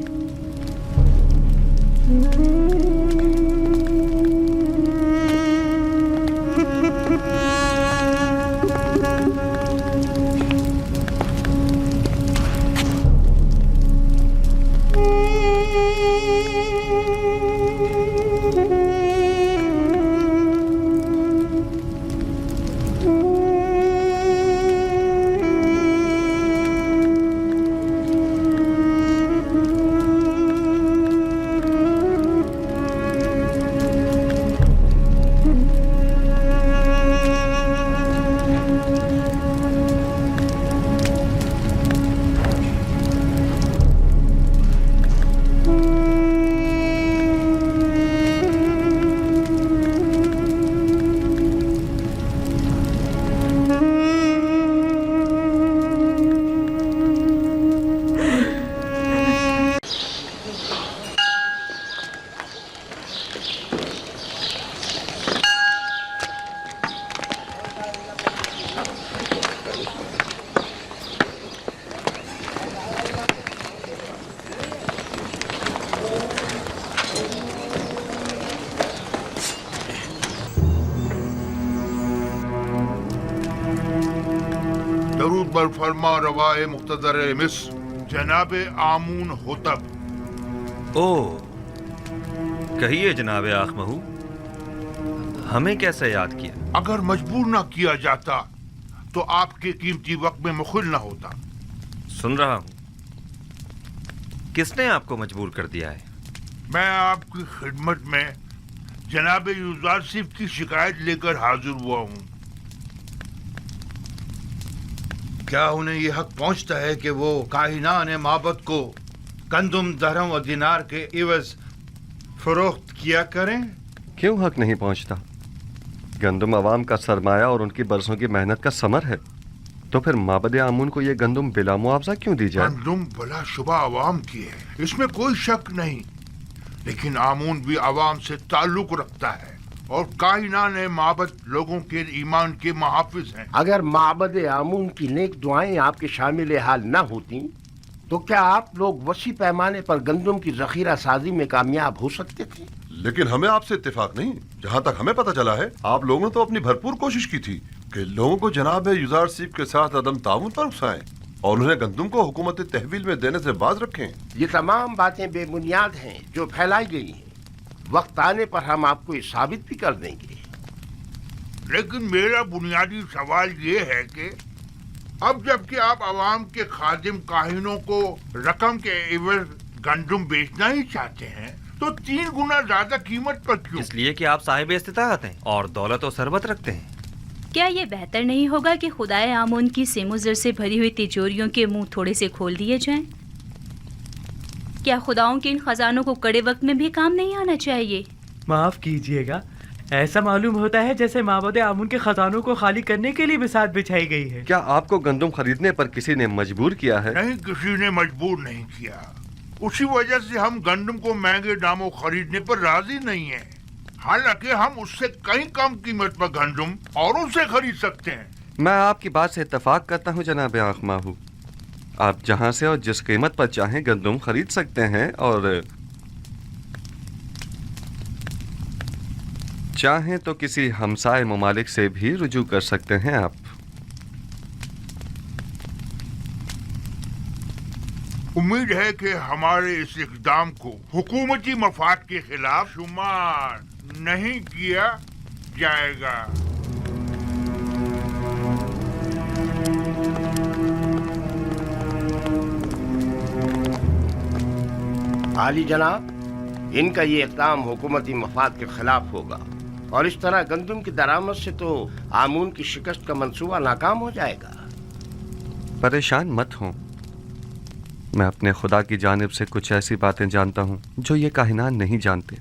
दरूद बर फरमा रवाए मुख्तदर मिस्र जनाब आमून होतब। ओ कहिए जनाब आखमहू, हमें कैसे याद किया? अगर मजबूर ना किया जाता तो आपके कीमती वक्त में मुखिल ना होता। सुन रहा हूं, किसने आपको मजबूर कर दिया है? मैं आपकी खिदमत में जनाब यूजारसिफ की शिकायत लेकर हाजिर हुआ हूँ। क्या उन्हें ये हक पहुंचता है कि वो काहिनान माबद को गंदुम, दरहम और दिनार के इवज फरोख्त किया करें? क्यों हक नहीं पहुंचता? गंदुम अवाम का सरमाया और उनकी बरसों की मेहनत का समर है, तो फिर माबद आमून को ये गंदुम बिला मुआवजा क्यों दी जाए? गंदुम भला शुबा अवाम की है, इसमें कोई शक नहीं, लेकिन आमून भी अवाम से ताल्लुक रखता है और काहिनान माबद लोगों के ईमान के मुहाफिज हैं। अगर माबद आमून की नेक दुआएं आपके शामिल हाल न होती तो क्या आप लोग वसी पैमाने पर गंदुम की जखीरा साजी में कामयाब हो सकते थे? लेकिन हमें आपसे इत्तेफाक नहीं। जहाँ तक हमें पता चला है, आप लोगों ने तो अपनी भरपूर कोशिश की थी कि लोगों को जनाब यूजारसिफ के साथ अदम ताउन पर उकसाएं और उन्हें गंदुम को हुकूमत तहवील में देने से बाज रखें। ये तमाम बातें बेबुनियाद हैं जो फैलाई गई हैं। वक्त आने पर हम आपको ये साबित भी कर देंगे। लेकिन मेरा बुनियादी सवाल ये है कि अब जबकि आप अवाम के खादिम काहिनों को रकम के एवज गंदुम बेचना ही चाहते हैं, तो 3 गुना ज्यादा कीमत पर क्यों? इसलिए कि आप साहिब इस्तिताअत हैं और दौलत और सरबत रखते हैं। क्या ये बेहतर नहीं होगा कि खुदाए आमून की सेमुजर से भरी हुई तिजोरियों के मुंह थोड़े से खोल दिए जाएं? क्या खुदाओं के इन खजानों को कड़े वक्त में भी काम नहीं आना चाहिए? माफ कीजिएगा, ऐसा मालूम होता है जैसे माबद आमून के खजानों को खाली करने के लिए बिसात बिछाई गई है। क्या आपको गंदुम खरीदने पर किसी ने मजबूर किया है? नहीं, किसी ने मजबूर नहीं किया। उसी वजह से हम गंदुम को महंगे दामों खरीदने पर राजी नहीं हैं। हालांकि हम उससे कहीं कम कीमत पर गंदुम और उनसे खरीद सकते हैं। मैं आपकी बात से इत्तेफाक करता हूँ जनाब आखमाहू। आप जहाँ से और जिस कीमत पर चाहें गंदुम खरीद सकते हैं और चाहें तो किसी हमसाए ममालिक से भी रुजू कर सकते हैं आप। उम्मीद है कि हमारे इस इक़दाम को हुकूमती मफाद के खिलाफ शुमार नहीं किया जाएगा। आली जनाब, इनका ये इक़दाम हुकूमती मफाद के खिलाफ होगा और इस तरह गंदुम की दरामद से तो आमून की शिकस्त का मंसूबा नाकाम हो जाएगा। परेशान मत हों, मैं अपने खुदा की जानिब से कुछ ऐसी बातें जानता हूँ जो ये काहिनान नहीं जानते।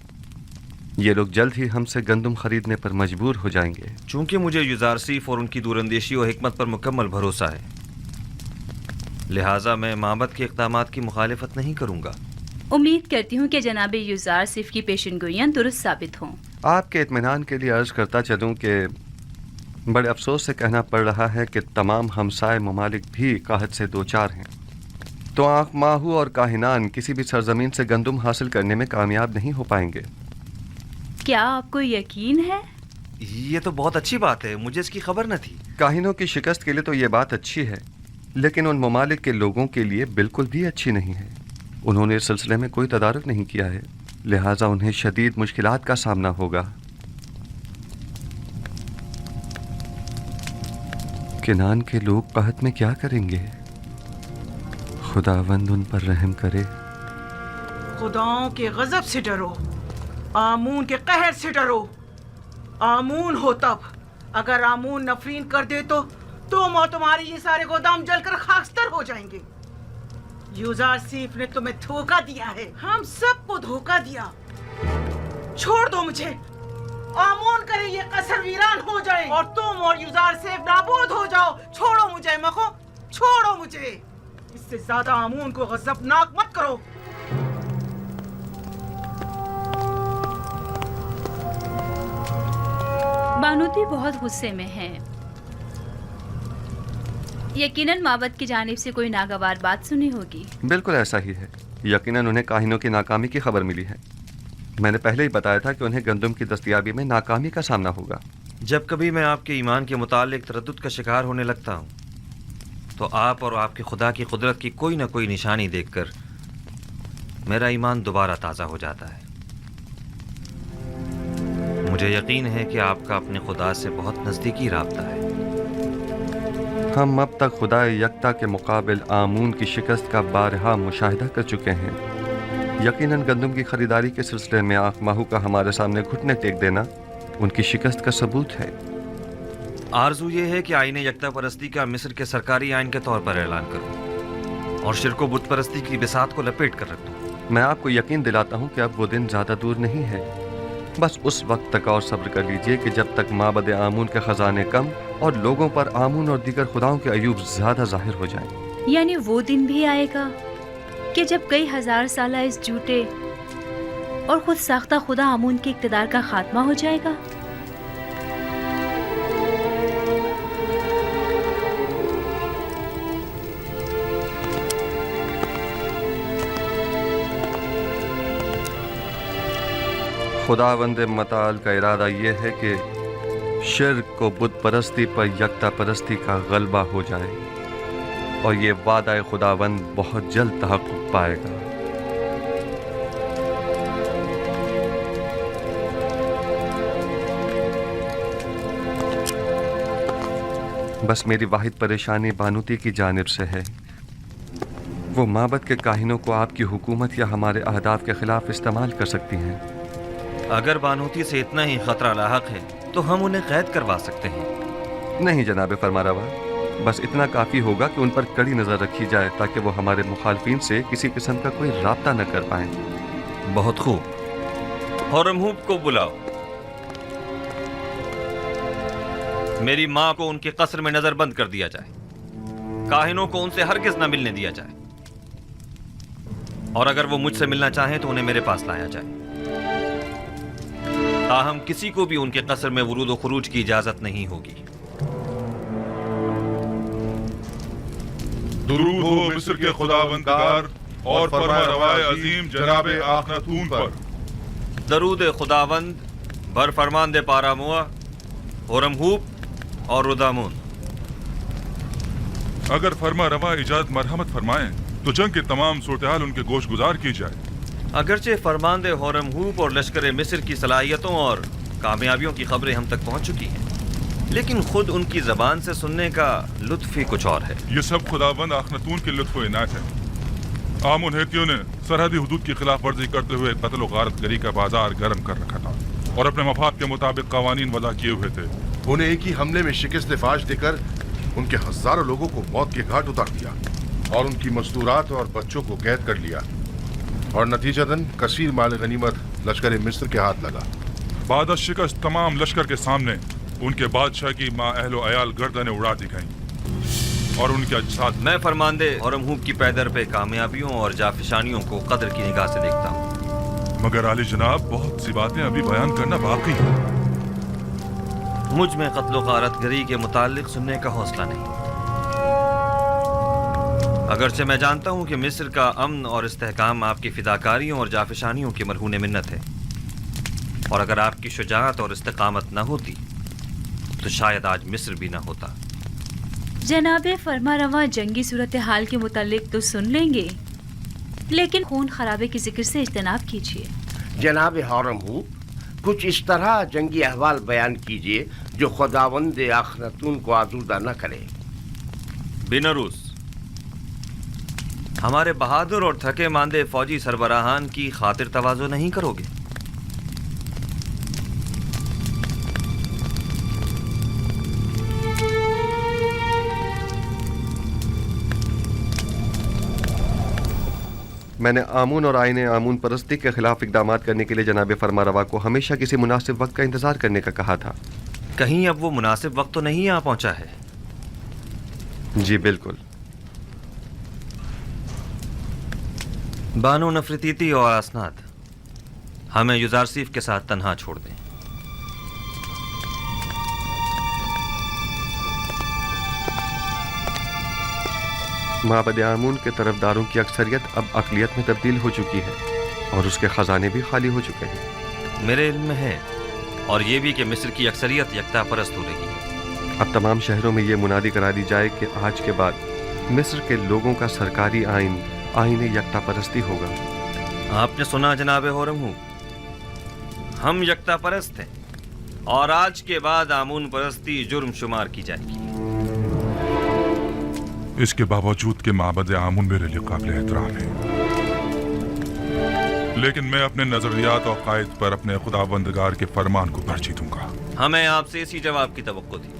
ये लोग जल्द ही हमसे गंदुम खरीदने पर मजबूर हो जाएंगे। चूंकि मुझे यूजारसिफ और उनकी दूरंदेशी और हिकमत पर मुकम्मल भरोसा है, लिहाजा मैं माबद के इक़दामात की मुखालिफत नहीं करूँगा। उम्मीद करती हूँ कि जनाब यूजारसिफ की पेशनगोइयाँ दुरुस्त साबित हों। आपके इत्मीनान के लिए अर्ज करता चलूँ कि बड़े अफसोस से कहना पड़ रहा है कि तमाम हमसाए ममालिक भी काहत से दो चार हैं, तो आखमाहू और काहिनान किसी भी सरजमीन से गंदुम हासिल करने में कामयाब नहीं हो पाएंगे। क्या आपको यकीन है? ये तो बहुत अच्छी बात है, मुझे इसकी खबर न थी। काहिनों की शिकस्त के लिए तो ये बात अच्छी है, लेकिन उन ममालिक के लोगों के लिए बिल्कुल भी अच्छी नहीं है। उन्होंने इस सिलसिले में कोई तदारुक नहीं किया है, लिहाजा उन्हें शदीद मुश्किलात का सामना होगा। किनान के लोग कहत में क्या करेंगे? खुदावंद उन पर रहम करे। खुदाओं के गजब से डरो, आमून के कहर से डरो। आमून हो तब, अगर आमून नफरीन कर दे तो तुम और तुम्हारे ये सारे गोदाम जलकर खाकस्तर हो जाएंगे। यूजारसिफ ने तुम्हें धोखा दिया है, हम सबको धोखा दिया। छोड़ दो मुझे, आमून करे ये कसर वीरान हो जाए और तुम और यूजारसिफ नाबूद हो जाओ। छोड़ो मुझे मखो, छोड़ो मुझे। इससे ज्यादा आमून को गजबनाक मत करो। बानूती बहुत गुस्से में हैं। यकीनन माबद की जानिब से कोई नागवार बात सुनी होगी। बिल्कुल ऐसा ही है। यकीनन उन्हें काहिनों की नाकामी की खबर मिली है। मैंने पहले ही बताया था कि उन्हें गंदुम की दस्तयाबी में नाकामी का सामना होगा। जब कभी मैं आपके ईमान के मुतालिक तरद्दुद का शिकार होने लगता हूँ, तो आप और आपके खुदा की कुदरत की कोई न कोई निशानी देखकर मेरा ईमान दोबारा ताज़ा हो जाता है। मुझे यकीन है कि आपका अपने खुदा से बहुत नज़दीकी राब्ता है। हम अब तक खुदा यकता के मुकाबिल आमून की शिकस्त का बारहा मुशाहिदा कर चुके हैं। यकीनन गंदम की खरीदारी के सिलसिले में आँख माहू का हमारे सामने घुटने टेक देना उनकी शिकस्त का सबूत है। आरजू ये है कि आईने यकता परस्ती का मिस्र के सरकारी आइन के तौर पर ऐलान करूं और शिरको बुत परस्ती की बिसात को लपेट कर रख दूं। मैं आपको यकीन दिलाता हूँ कि अब वो दिन ज़्यादा दूर नहीं है। बस उस वक्त तक और सब्र कर लीजिए कि जब तक माबद आमून के खजाने कम और लोगों पर आमून और दीगर खुदाओं के अयूब ज़्यादा जाहिर हो जाएं। यानी वो दिन भी आएगा कि जब कई हजार साल इस झूठे और खुद साख्ता खुदा आमून के इक़्तिदार का खात्मा हो जाएगा। खुदावंद मताल का इरादा यह है कि शिर्क को बुत परस्ती पर यकता परस्ती का गलबा हो जाए और ये वादा खुदावंद बहुत जल्द तहक़्क़ुक़ पाएगा। बस मेरी वाहिद परेशानी बानूती की जानिब से है। वो माबद के काहिनों को आपकी हुकूमत या हमारे अहदाफ के खिलाफ इस्तेमाल कर सकती हैं। अगर बानूती से इतना ही खतरा लाहक है तो हम उन्हें कैद करवा सकते हैं। नहीं जनाब फरमारवा, बस इतना काफ़ी होगा कि उन पर कड़ी नज़र रखी जाए ताकि वो हमारे मुखालफिन से किसी किस्म का कोई राब्ता न कर पाएं। बहुत खूब। होरमहूब को बुलाओ। मेरी माँ को उनके कस्र में नजरबंद कर दिया जाए। काहिनों को उनसे हरगिज न मिलने दिया जाए और अगर वो मुझसे मिलना चाहें तो उन्हें मेरे पास लाया जाए। ताहम किसी को भी उनके कस्र में वरूद व खुरूज की इजाजत नहीं होगी। दुरूद हो मिस्र के खुदावंदगार और फरमारवाए अजीम जनाब आखनातून पर। दरूद खुदावंद बर फरमांदे पारामुआ, होरमहूब और रुदामून। अगर फरमा रवा इजाजत मरहमत फरमाएं तो जंग के तमाम सूरत-ए-हाल उनके गोश गुजार की जाए। अगरचे फरमांदे होरमहूब और लश्कर मिस्र की सलाहियतों और कामयाबियों की खबरें हम तक पहुंच चुकी हैं, लेकिन खुद उनकी जबान से सुनने का लुत्फ ही कुछ और है। ये सब खुदावंद आखनतून के लुत्फ व इनायत है। आमुन हेतियों ने सरहदी हुदूद की खिलाफ वर्जी करते हुए कत्ल व गारत गरी का बाजार गर्म कर रखा था और अपने मफाद के मुताबिक कवानीन वज़ा किए हुए थे। उन्हें एक ही हमले में शिकस्त फाश देकर उनके हजारों लोगों को मौत के घाट उतार दिया और उनकी मस्तूरात और बच्चों को कैद कर लिया और नतीजतन कसीर माल गनीमत लश्कर मिस्र के हाथ लगा। बाद शिकस्त तमाम लश्कर के सामने उनके बादशाह की माँ अहलो अयाल गर्दनें उड़ा दी गईं और उनके अजसाद। मैं फरमांदे होरमहूब की पैदर पे कामयाबियों और जाफिशानियों को कदर की निगाह से देखता हूँ, मगर आली जनाब बहुत सी बातें अभी बयान करना बाकी है। मुझ में कत्ल गारत गरी के मुतालिक सुनने का हौसला नहीं। अगरचे मैं जानता हूँ कि मिस्र का अमन और इस्तेहकाम आपकी फिदाकारियों और जाफिशानियों की मरहून मिन्नत है और अगर आपकी शुजाअत और इस्तेकामत न होती तो शायद आज मिस्र भी न होता। जनाबे फरमा रवा जंगी सूरत हाल के मुतालिक तो सुन लेंगे, लेकिन खून खराबे के जिक्र से इज्तनाब कीजिए। जनाब होरमहूब, कुछ इस तरह जंगी अहवाल बयान कीजिए जो खुदावंद आखनतून को आजूदा न करे। बिनरूस, हमारे बहादुर और थके मांदे फौजी सरबराहान की खातिर तवाज़ो नहीं करोगे? मैंने आमून और आईने आमून परस्ती के खिलाफ इकदाम करने के लिए जनाब फरमारवा को हमेशा किसी मुनासिब वक्त का इंतजार करने का कहा था। कहीं अब वो मुनासिब वक्त तो नहीं आ पहुंचा है? जी बिल्कुल। बानो नफरतीती और असनाद, हमें युजारसीफ के साथ तन्हा छोड़ दें। माबद आमून के तरफदारों की अक्सरियत अब अक़लियत में तब्दील हो चुकी है और उसके ख़जाने भी खाली हो चुके हैं। मेरे इल्म में है और ये भी कि मिस्र की अक्सरियत यकता परस्त हो रही है। अब तमाम शहरों में ये मुनादी करा दी जाए कि आज के बाद मिस्र के लोगों का सरकारी आइन आईने यकता परस्ती होगा। आपने सुना जनाब होरमहूब, हम यकता परस्त हैं और आज के बाद आमून परस्ती जुर्म शुमार की जाएगी। इसके बावजूद के माबद आमून मेरे लिए काबिल एहतराम है। लेकिन मैं अपने नजरियात और कायद पर अपने खुदाबंदगार के फरमान को तरजीह दूंगा। हमें आपसे इसी जवाब की तवक्को थी।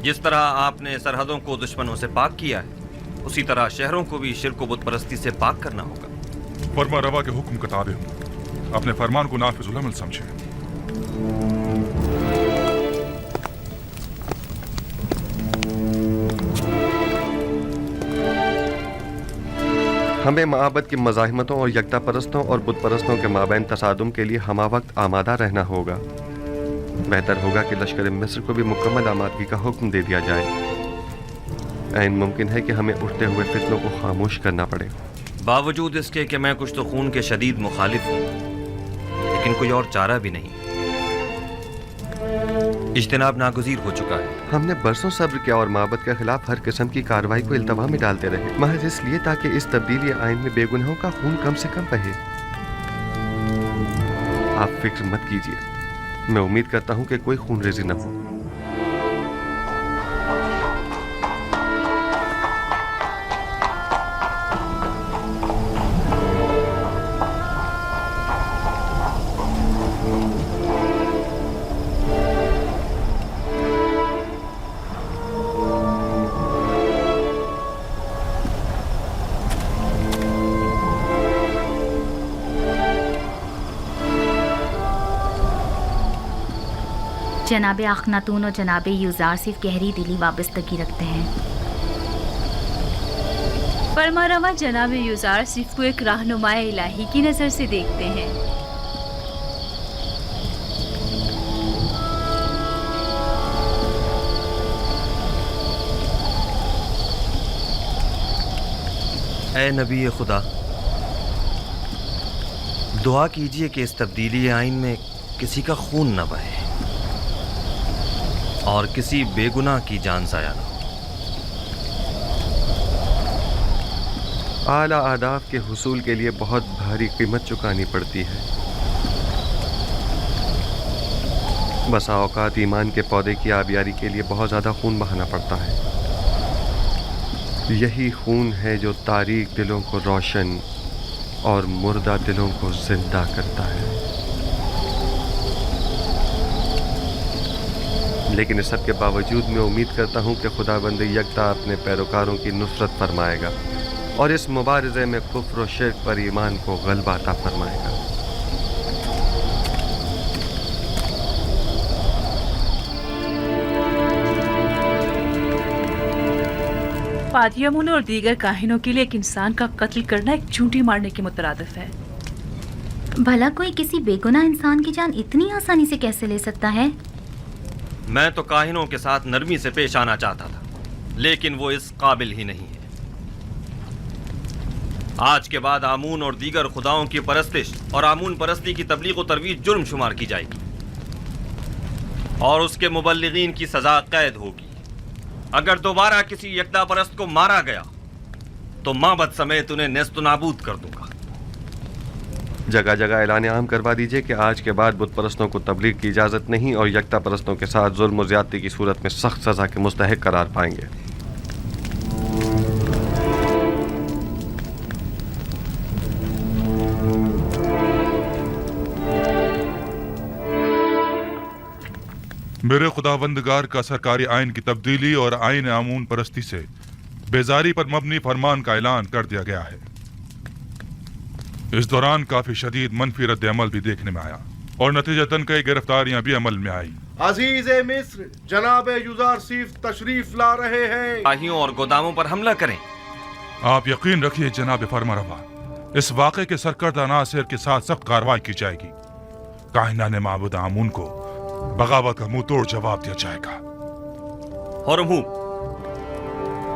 जिस तरह आपने सरहदों को दुश्मनों से पाक किया है, उसी तरह शहरों को भी शिर्क व बुत परस्ती से पाक करना होगा। फरमा रवा के हुक्म का ताबे हूं, अपने फरमान को नाफिजुल अमल समझे। हमें माबद की मज़ाहिमतों और यकता परस्तों और बुत परस्तों के माबैन तसादुम के लिए हमा वक्त आमादा रहना होगा। बेहतर होगा कि लश्कर मिस्र को भी मुकम्मल आमादगी का हुक्म दे दिया जाए। ऐन मुमकिन है कि हमें उठते हुए फितनों को खामोश करना पड़े। बावजूद इसके कि मैं कुछ तो खून के शदीद मुखालिफ हूँ, लेकिन कोई और चारा भी नहीं। इज्तिनाब नागुज़ीर हो चुका है। हमने बरसों सब्र किया और माबद के खिलाफ हर किस्म की कार्रवाई को इल्तवा में डालते रहे, महज इसलिए ताकि इस तब्दीली आइन में बेगुनाहों का खून कम से कम बहे। आप फिक्र मत कीजिए, मैं उम्मीद करता हूँ कि कोई खून रेजी न हो। जनाब अखनातून और जनाब यूज़ार सिर्फ गहरी दिली वाबस्तगी रखते हैं। फरमारवा जनाब यूज़ार सिर्फ को एक रहनुमाए इलाही की नज़र से देखते हैं। ऐ नबी खुदा, दुआ कीजिए कि इस तब्दीली आइन में किसी का खून न बहे और किसी बेगुनाह की जान ज़ाया न हो। आला आदाब के हुसूल के लिए बहुत भारी कीमत चुकानी पड़ती है। बसा औकात ईमान के पौधे की आबियारी के लिए बहुत ज़्यादा खून बहाना पड़ता है। यही खून है जो तारीक दिलों को रोशन और मुर्दा दिलों को जिंदा करता है। लेकिन इस सब के बावजूद मैं उम्मीद करता हूँ कि खुदाबंद यकता अपने पैरोकारों की नुसरत फरमाएगा और इस मुबारज़े में कुफ्र और शिर्क पर ईमान को गलबा अता फरमाएगा। पादियामुन और दीगर काहिनों के लिए एक इंसान का कत्ल करना एक चूंटी मारने के मुतरादिफ है। भला कोई किसी बेगुनाह इंसान की जान इतनी आसानी से कैसे ले सकता है? मैं तो काहिनों के साथ नरमी से पेश आना चाहता था, लेकिन वो इस काबिल ही नहीं है। आज के बाद आमून और दीगर खुदाओं की परस्तिश और आमून परस्ती की तबलीग और तरवीज जुर्म शुमार की जाएगी और उसके मुबल्लिगीन की सजा कैद होगी। अगर दोबारा किसी यकता परस्त को मारा गया तो माबद समेत उन्हें नेस्त नाबूद कर दूंगा। जगह जगह ऐलान आम करवा दीजिए कि आज के बाद बुत परस्तों को तबलीग की इजाज़त नहीं और यकता परस्तों के साथ जुल्म और ज़्यादती की सूरत में सख्त सज़ा के मुस्तहिक करार पाएंगे। मेरे खुदाबंदगार का सरकारी आइन की तब्दीली और आइन आमून परस्ती से बेजारी पर मबनी फरमान का ऐलान कर दिया गया है। इस दौरान काफी शदीद मनफी रद्द अमल भी देखने में आया और नतीजतन कई गिरफ्तारियां भी अमल में आई। अजीज मिस्र जनाब यूज़ार सिफ तशरीफ ला रहे हैं। काहियों और गोदामों पर हमला करें। आप यकीन रखिए जनाब फरमारवा, इस वाक़े के सरकर्दा नासिर के साथ सख्त कार्रवाई की जाएगी। काहिना ने माबूद आमून को बगावत का मुंह तोड़ जवाब दिया जाएगा।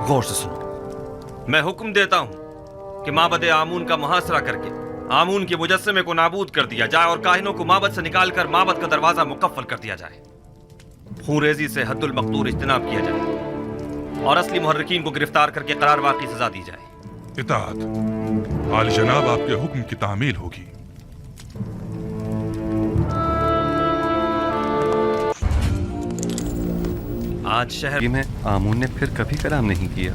गौर से सुनो, मैं हुक्म देता हूं कि माबद आमून का मुहासरा करके आमून के मुजस्समे को नाबूद कर दिया जाए और काहिनों को माबद से निकालकर माबद का दरवाजा मुकफ्फल कर दिया जाए। खूरेजी से हद्दुल मक़दूर इज्तिनाब किया जाए और असली मुहर्रिकीन को गिरफ्तार करके करार वाक़ई सजा दी जाए। इताअत आली जनाब आपके हुक्म की तामील होगी। आज शहर में आमून ने फिर कभी कलाम नहीं किया।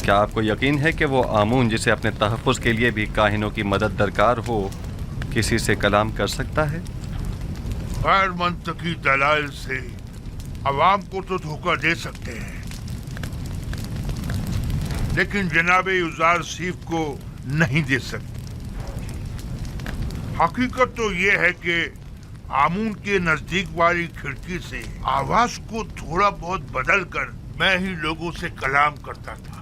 کیا آپ کو یقین ہے کہ وہ آمون جسے اپنے تحفظ کے لیے بھی کاہنوں کی مدد درکار ہو کسی سے کلام کر سکتا ہے؟ غیر منطقی دلائل سے عوام کو تو دھوکہ دے سکتے ہیں، لیکن جناب یوزار سیف کو نہیں دے سکتے۔ حقیقت تو یہ ہے کہ آمون کے نزدیک والی کھڑکی سے آواز کو تھوڑا بہت بدل کر میں ہی لوگوں سے کلام کرتا تھا۔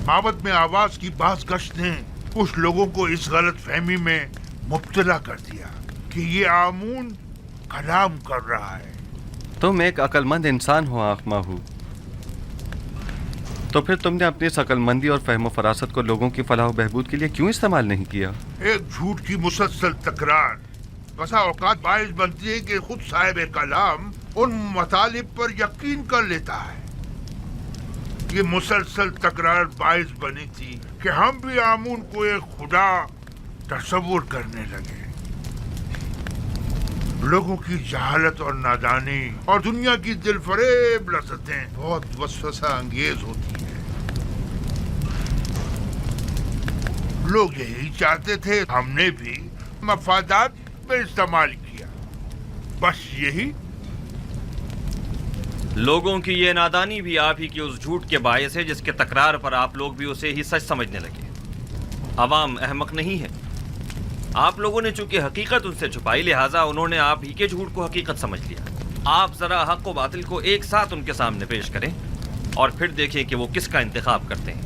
معبد میں آواز کی بعض گشت نے کچھ لوگوں کو اس غلط فہمی میں مبتلا کر دیا کہ یہ آمون کلام کر رہا ہے۔ تم ایک عقل مند انسان ہو آنکھ ماہو، تو پھر تم نے اپنی اس عقل مندی اور فہم و فراست کو لوگوں کی فلاح و بہبود کے لیے کیوں استعمال نہیں کیا؟ ایک جھوٹ کی مسلسل تکرار بسا اوقات باعث بنتی ہے کہ خود صاحب کلام ان مطالب پر یقین کر لیتا ہے۔ یہ مسلسل تکرار باعث بنی تھی کہ ہم بھی آمون کو ایک خدا تصور کرنے لگے۔ لوگوں کی جہالت اور نادانی اور دنیا کی دل فریب لذتیں بہت وسوسہ انگیز ہوتی ہیں۔ لوگ یہی چاہتے تھے، ہم نے بھی مفادات میں استعمال کیا، بس یہی۔ لوگوں کی یہ نادانی بھی آپ ہی کی اس جھوٹ کے باعث ہے جس کے تکرار پر آپ لوگ بھی اسے ہی سچ سمجھنے لگے۔ عوام احمق نہیں ہے، آپ لوگوں نے چونکہ حقیقت ان سے چھپائی لہٰذا انہوں نے آپ ہی کے جھوٹ کو حقیقت سمجھ لیا۔ آپ ذرا حق و باطل کو ایک ساتھ ان کے سامنے پیش کریں اور پھر دیکھیں کہ وہ کس کا انتخاب کرتے ہیں۔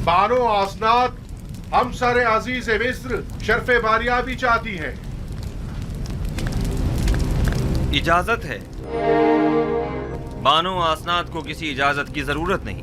بانو آسنات ہم سر عزیز مصر شرف باریابی چاہتی ہیں۔ اجازت ہے؟ بانو آسنات کو کسی اجازت کی ضرورت نہیں۔